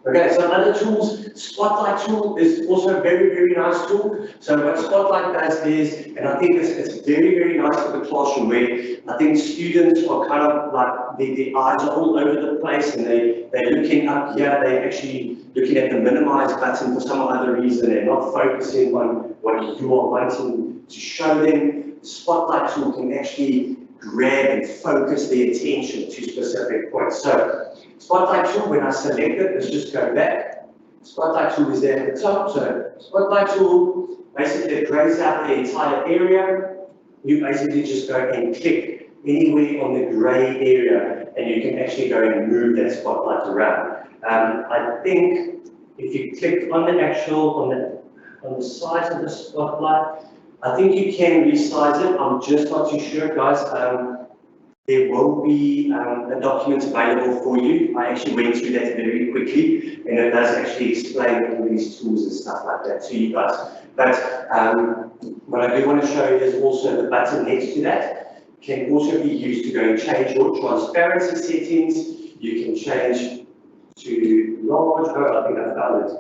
Okay, so other tools, Spotlight tool is also a very, very nice tool. So what Spotlight does is, and I think it's very, very nice for the classroom where I think students are kind of like, their eyes are all over the place and they're looking up here, they're actually looking at the minimize button for some other reason. They're not focusing on what you are wanting to show them. The Spotlight tool can actually grab and focus their attention to specific points. So Spotlight tool, when I select it, let's just go back. Spotlight tool is there at the top. So Spotlight tool, basically it grays out the entire area. You basically just go and click anywhere on the gray area and you can actually go and move that spotlight around. I think if you click on the actual, on the size of the spotlight, I think you can resize it. I'm just not too sure, guys. There will be a document available for you. I actually went through that very quickly, and it does actually explain all these tools and stuff like that to you guys. But what I do want to show you is also the button next to that can also be used to go and change your transparency settings. You can change to large. Oh, I think I found it.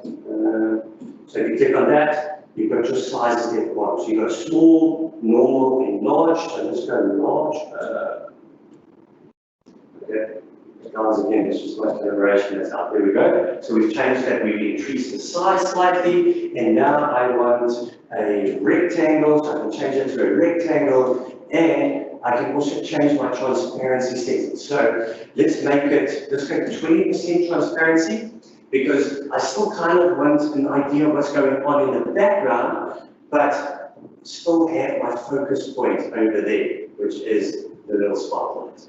So if you click on that, you've got your sizes there at the bottom. So you've got small, normal, and large. So let's go large. Okay. Guys, again, it's just my collaboration that's out. There we go. So we've changed that. We've increased the size slightly, and now I want a rectangle. So I can change it to a rectangle, and I can also change my transparency settings. So let's make it, let's go to 20% transparency, because I still kind of want an idea of what's going on in the background, but still have my focus point over there, which is the little spotlight.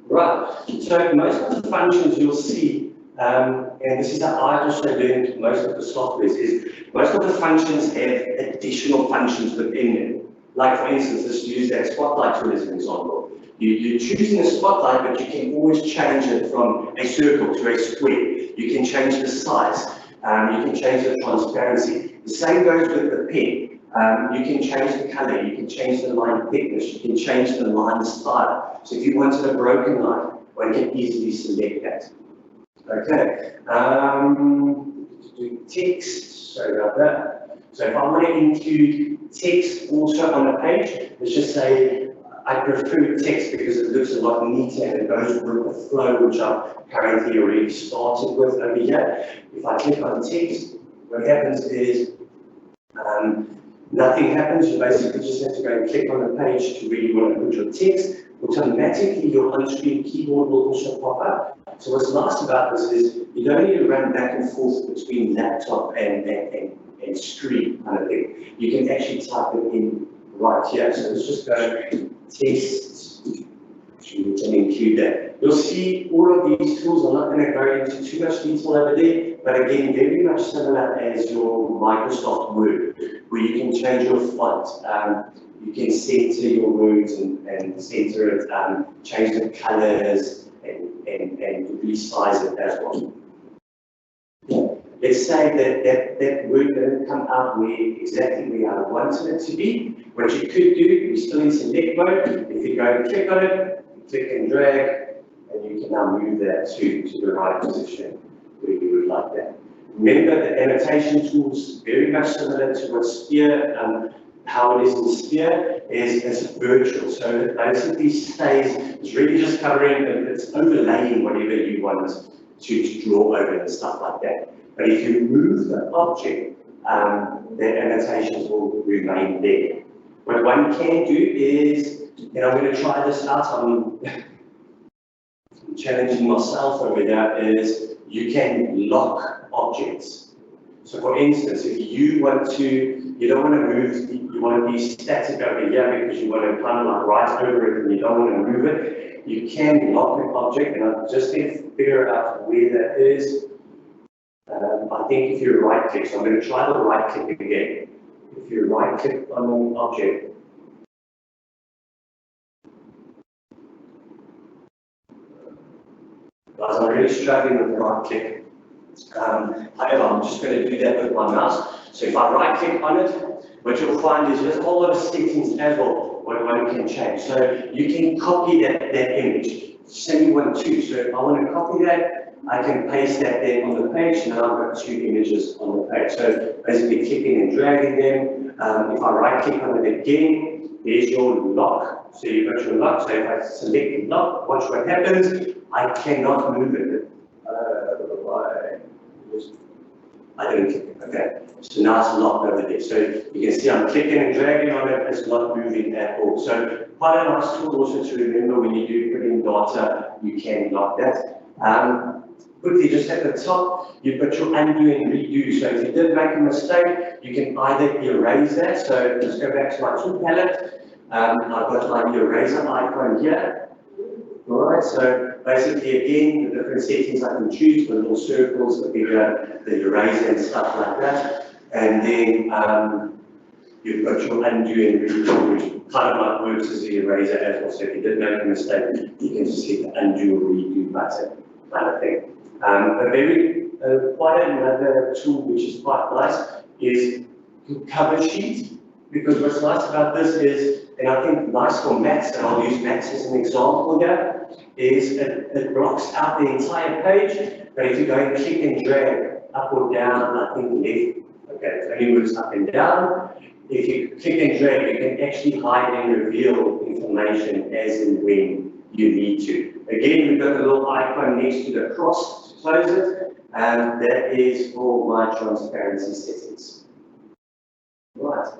Right, so most of the functions you'll see, and this is how I also learned most of the software, is most of the functions have additional functions within them. Like for instance, let's use that spotlight tool as an example. You're choosing a spotlight, but you can always change it from a circle to a square. You can change the size, you can change the transparency. The same goes with the pen. You can change the color, you can change the line thickness, you can change the line style. So if you wanted a broken line, one can easily select that. Okay, do text, sorry about that. So if I want to include text also on a page, let's just say I prefer text because it looks a lot neater and it goes with the flow, which I've currently already started with over here. If I click on text, what happens is nothing happens. You basically just have to go and click on the page to where you want to put your text. Automatically, your on-screen keyboard will also pop up. So what's nice about this is you don't need to run back and forth between laptop and screen kind of thing. You can actually type it in right here. So let's just go test. You can include that. You'll see all of these tools. I'm not going to go into too much detail over there, but again, very much similar as your Microsoft Word, where you can change your font. You can center your words and center it, change the colors and resize it as well. Let's say that word didn't come out exactly where I wanted it to be. What you could do, you're still in select mode. If you go and click on it, click and drag, and you can now move that to the right position where you would like that. Remember, the annotation tools very much similar to what Sphere, how it is in Sphere, is virtual. So it basically stays, it's really just covering, it's overlaying whatever you want to draw over and stuff like that. But if you move the object, the annotations will remain there. What one can do is, and I'm going to try this out, I'm challenging myself over here, is you can lock objects. So for instance, if you want to you don't want to move, you want to be static over here because you want to kind of like write over it and you don't want to move it. You can lock an object, and I just need to figure out where that is. I think if you right click, so I'm going to try the right click again. If you right click on an object, guys, I'm really struggling with the right click. However, I'm just going to do that with my mouse. So if I right click on it, what you'll find is there's a whole lot of settings as well, what one can change. So you can copy that image. Say you want to. So if I want to copy that, I can paste that there on the page. Now I've got two images on the page. So basically clicking and dragging them. If I right click on it again, there's your lock. So you've got your lock. So if I select lock, watch what happens. I cannot move it. I didn't click it. Okay. So now it's locked over there. So you can see I'm clicking and dragging on it. It's not moving at all. So quite a nice tool also to remember when you do put in data, you can lock that. Quickly, just at the top, you've got your undo and redo. So if you did make a mistake, you can either erase that. So let's go back to my tool palette. I've got my eraser icon here. All right, so basically, again, the different settings I can choose, the little circles, the bigger, the eraser and stuff like that. And then you've got your undo and redo, which kind of like works as the eraser as well. So if you did make a mistake, you can just hit the undo or redo button, kind of thing. Quite another tool which is quite nice is your cover sheet, because what's nice about this is, and I think nice for maths, and I'll use maths as an example here, is it blocks out the entire page, but if you go and click and drag up or down, I think left, okay, it only moves up and down. If you click and drag, you can actually hide and reveal information as and when you need to. Again, we've got the little icon next to the cross to close it, and that is for my transparency settings. Right.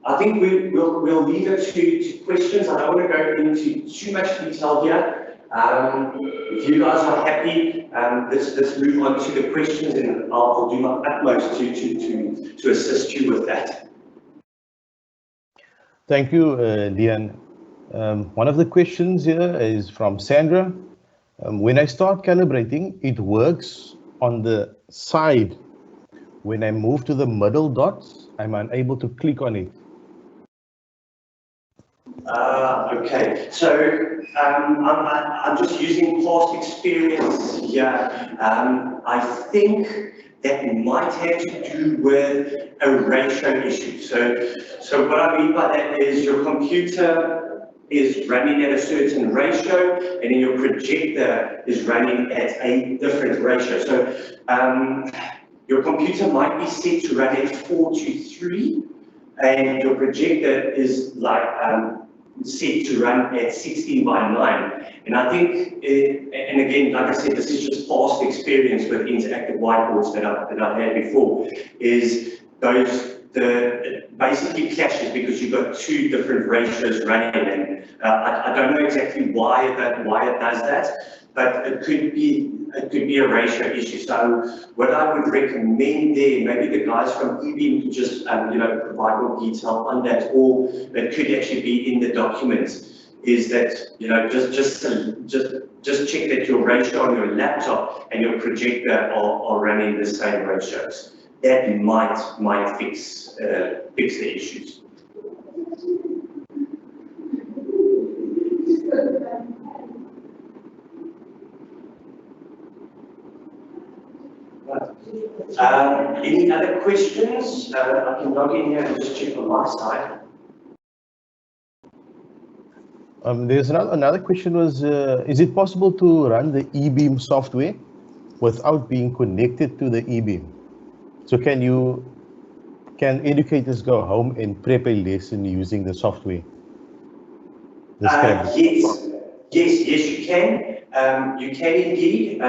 I think we'll leave it to questions. I don't want to go into too much detail here. If you guys are happy, let's move on to the questions, and I'll do my utmost to assist you with that. Thank you, Leanne. One of the questions here is from Sandra. When I start calibrating, it works on the side. When I move to the middle dots, I'm unable to click on it. Okay, so I'm just using past experience here. I think that might have to do with a ratio issue. So what I mean by that is your computer is running at a certain ratio, and then your projector is running at a different ratio. So your computer might be set to run at 4:3, and your projector is like set to run at 16:9. And I think, and again, like I said, this is just past experience with interactive whiteboards that I've had before, is it basically clashes because you've got two different ratios running, and I don't know exactly why it does that, but it could be a ratio issue. So what I would recommend there, maybe the guys from eBeam could just provide more detail on that, or it could actually be in the documents, is that just check that your ratio on your laptop and your projector are running the same ratios. That might fix the issues. Any other questions? I can log in here and just check on my side. There's another question was, is it possible to run the eBeam software without being connected to the eBeam? So can educators go home and prep a lesson using the software? Yes, you can. You can indeed.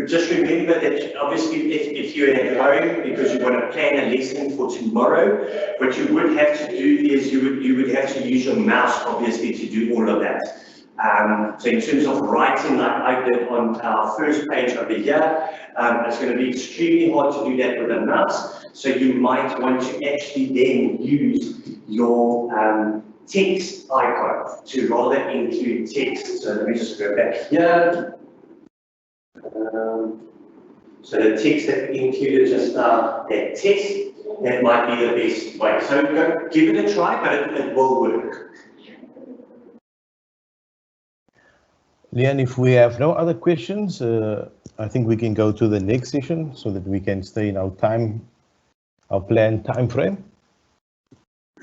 Just remember that obviously if you're at home because you want to plan a lesson for tomorrow, what you would have to do is you would have to use your mouse obviously to do all of that. So in terms of writing, like I did on our first page over here, it's going to be extremely hard to do that with a mouse. So you might want to actually then use your text icon to rather include text. So let me just go back here. So the text that we included just now, that text, that might be the best way. So go, give it a try, but it will work. Leanne, if we have no other questions, I think we can go to the next session so that we can stay in our planned time frame.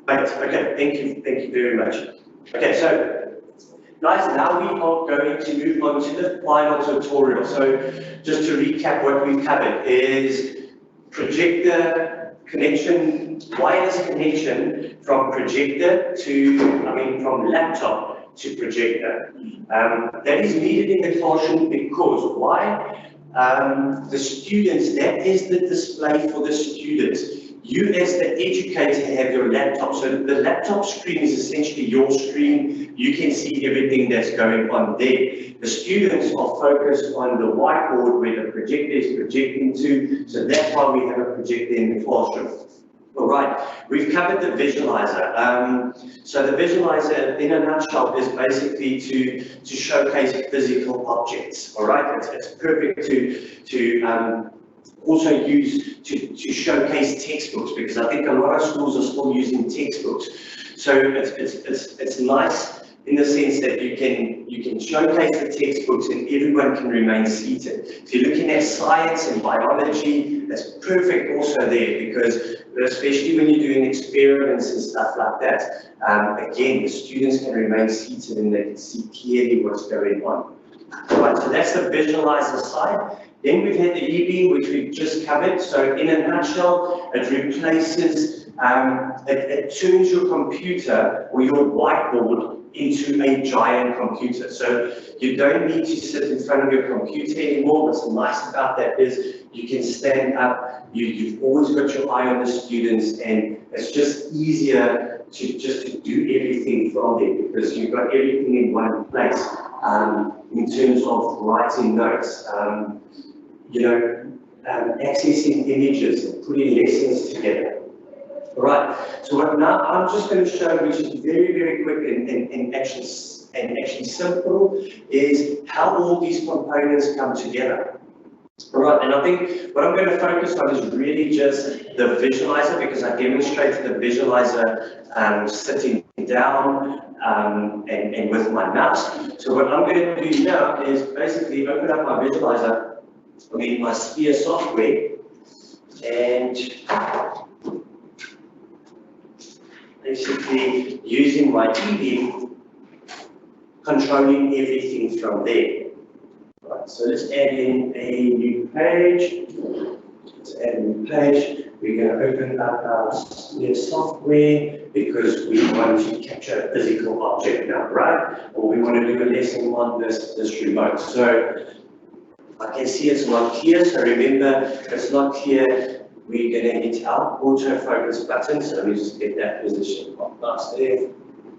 Right, okay, thank you very much. Okay, so guys, now we are going to move on to the final tutorial. So just to recap what we've covered is projector connection, wireless connection from projector to, from laptop to projector. That is needed in the classroom because why? The students, that is the display for the students. You as the educator have your laptop, so the laptop screen is essentially your screen. You can see everything that's going on there. The students are focused on the whiteboard where the projector is projecting to, so that's why we have a projector in the classroom. All right, we've covered the visualizer. So the visualizer, in a nutshell, is basically to showcase physical objects. All right, it's perfect to also use to showcase textbooks, because I think a lot of schools are still using textbooks. So it's nice in the sense that you can showcase the textbooks and everyone can remain seated. If you're looking at science and biology, that's perfect also there, because especially when you're doing experiments and stuff like that, again, the students can remain seated and they can see clearly what's going on. All right, so that's the visualizer side. Then we've had the e-beam, which we've just covered. So in a nutshell, it replaces, it turns your computer or your whiteboard into a giant computer. So you don't need to sit in front of your computer anymore. What's nice about that is you can stand up, you've always got your eye on the students, and it's just easier to do everything from there because you've got everything in one place. In terms of writing notes, accessing images and putting lessons together. All right, so what now I'm just going to show, which is very, very quick and actually simple, is how all these components come together. All right, and I think what I'm going to focus on is really just the visualizer, because I demonstrated the visualizer sitting down and with my mouse. So what I'm going to do now is basically open up my visualizer, my Sphere software, and basically using my e-beam, controlling everything from there. Right, so let's add in a new page. Let's add a new page. We're going to open up our Sphere software because we want to capture a physical object now, right? Or we want to do a lesson on this remote. So I can see it's not clear, so remember, if it's not clear, we're going to hit our autofocus button. So let me just get that position past there.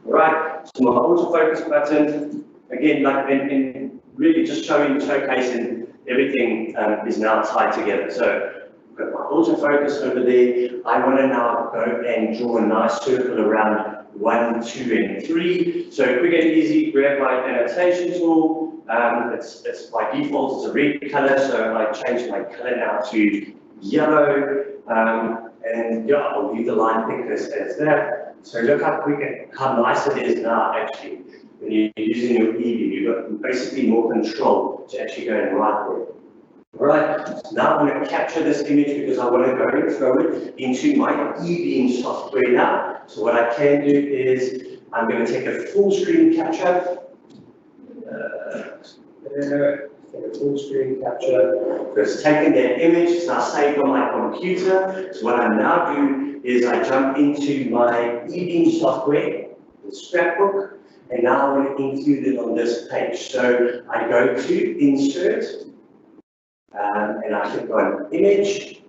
All right, so my autofocus button, again, and really just showcasing everything is now tied together. So I've got my autofocus over there. I want to now go and draw a nice circle around 1, 2, and 3. So quick and easy, grab my annotation tool. It's by default, it's a red color, so I change my color now to yellow. And yeah, I'll leave the line thickness as that. So look how quick and how nice it is now, actually. When you're using your e-beam, you've got basically more control to actually go and write there. All right, so now I'm going to capture this image because I want to go and throw it into my e-beam software now. So what I can do is I'm going to take a full screen capture. Full screen capture. So it's taken that image, it's now saved on my computer. So what I now do is I jump into my e-beam software, the scrapbook, and now I want to include it on this page. So I go to Insert, and I click on Image,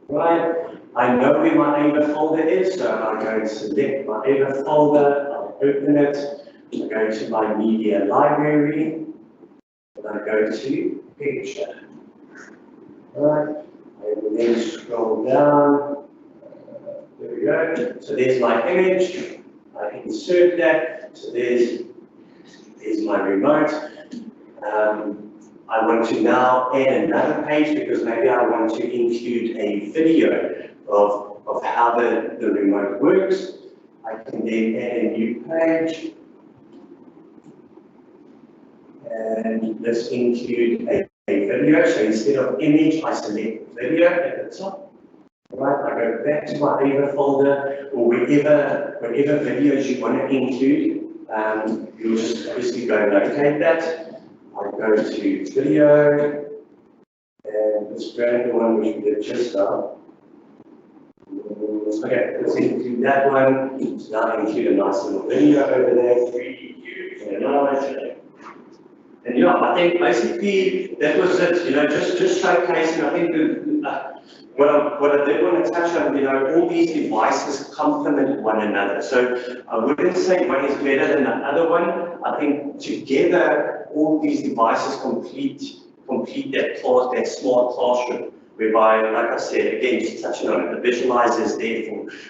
right? I know where my AVA folder is, so I'll go and select my AVA folder, I'll open it. I go to my media library, and I go to picture. Right, and then scroll down. There we go. So there's my image. I insert that. So there's my remote. I want to now add another page because maybe I want to include a video of how the remote works. I can then add a new page. And let's include a video. So instead of image, I select video at the top. Right, I go back to my Ava folder or whatever videos you want to include. You'll just obviously go and locate that. I go to video, and let's grab the one which we did just now. Okay, let's include that one. So now I include a nice little video over there, 3D view, and yeah, I think basically that was it. You know, just showcasing. I think what I did want to touch on, you know, all these devices complement one another. So I wouldn't say one is better than the other one. I think together, all these devices complete that class, that smart classroom, whereby, like I said, again, just touching on it, the visualizer is there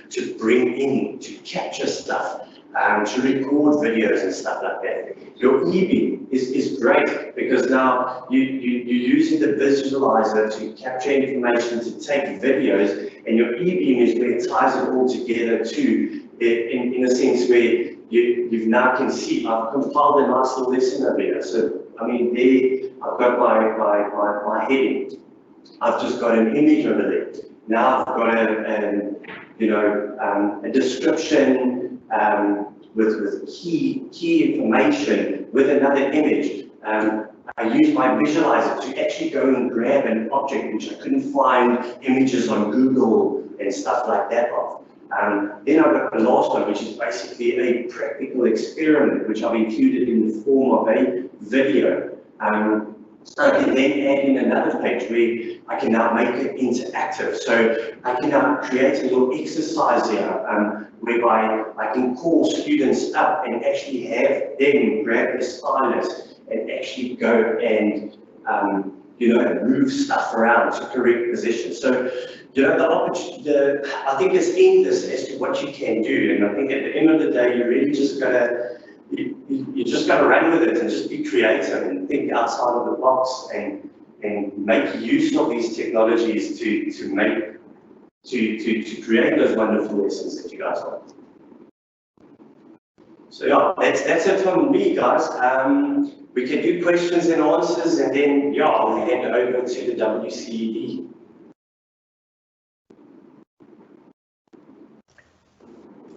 to bring in, to capture stuff, to record videos and stuff like that. Your e-beam is great because now you're using the visualizer to capture information, to take videos, and your e-beam is where it ties it all together too, in a sense where you now can see, I've compiled a nice little lesson over here. So, I mean, there, I've got my heading. I've just got an image over there. Now I've got a description with key information with another image. I use my visualizer to actually go and grab an object which I couldn't find images on Google and stuff like that of. Then I've got the last one, which is basically a practical experiment, which I've included in the form of a video. So I can then add in another page where I can now make it interactive. So I can now create a little exercise here, whereby I can call students up and actually have them grab the stylus and actually go and move stuff around to correct position. So, you know, I think it's endless as to what you can do. And I think at the end of the day, you really just gotta run with it and just be creative and think outside of the box and make use of these technologies to create those wonderful lessons that you guys want. So yeah, that's it from me, guys. We can do questions and answers, and then yeah, I'll hand over to the WCED.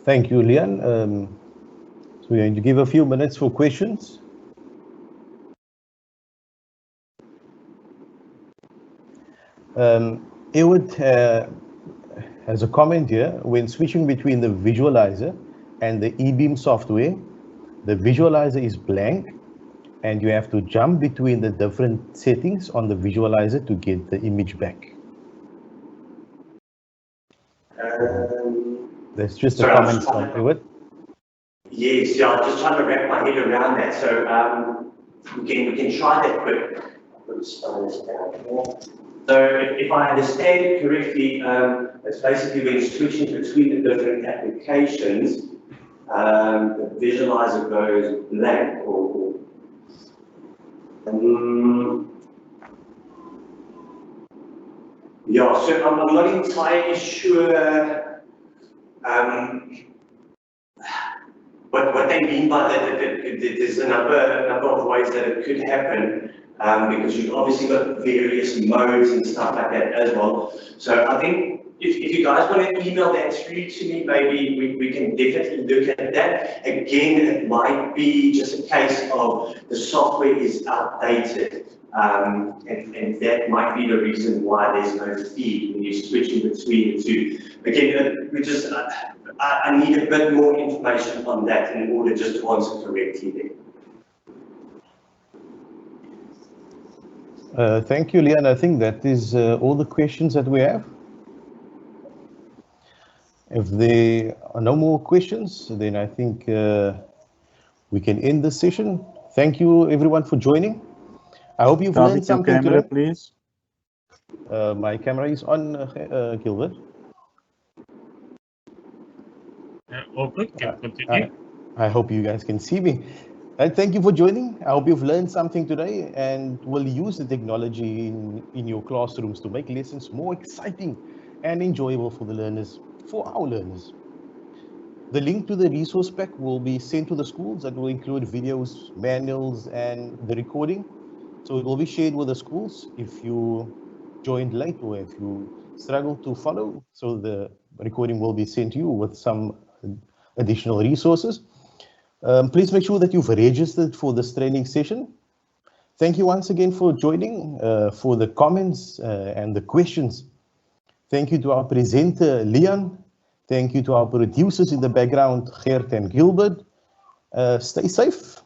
Thank you, Leon. So we're going to give a few minutes for questions. Edward has a comment here. When switching between the visualizer and the e-beam software, the visualizer is blank and you have to jump between the different settings on the visualizer to get the image back. That's just a comment from Edward. Yes, yeah, I'm just trying to wrap my head around that. So we can try that quick. I'll put this down here. So if I understand it correctly, it's basically when switching between the different applications, the visualizer goes blank yeah, so I'm not entirely sure what they mean by that. There's a number of ways that it could happen, because you've obviously got various modes and stuff like that as well. So I think if you guys want to email that through to me, maybe we can definitely look at that. Again, it might be just a case of the software is outdated, and that might be the reason why there's no feed when you're switching between the two. Again, I need a bit more information on that in order just to answer correctly there. Thank you, Leon. I think that is all the questions that we have. If there are no more questions, then I think we can end this session. Thank you everyone for joining. I hope you've Start learned with your something camera, today. please. My camera is on, Gilbert. All good, can continue. I hope you guys can see me. Thank you for joining. I hope you've learned something today and will use the technology in your classrooms to make lessons more exciting and enjoyable for the learners, for our learners. The link to the resource pack will be sent to the schools. That will include videos, manuals, and the recording. So it will be shared with the schools if you joined late or if you struggle to follow. So the recording will be sent to you with some additional resources. Please make sure that you've registered for this training session. Thank you once again for joining, for the comments and the questions. Thank you to our presenter, Leon. Thank you to our producers in the background, Gert and Gilbert. Stay safe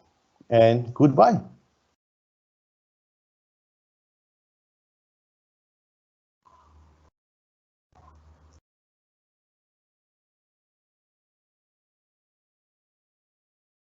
and goodbye.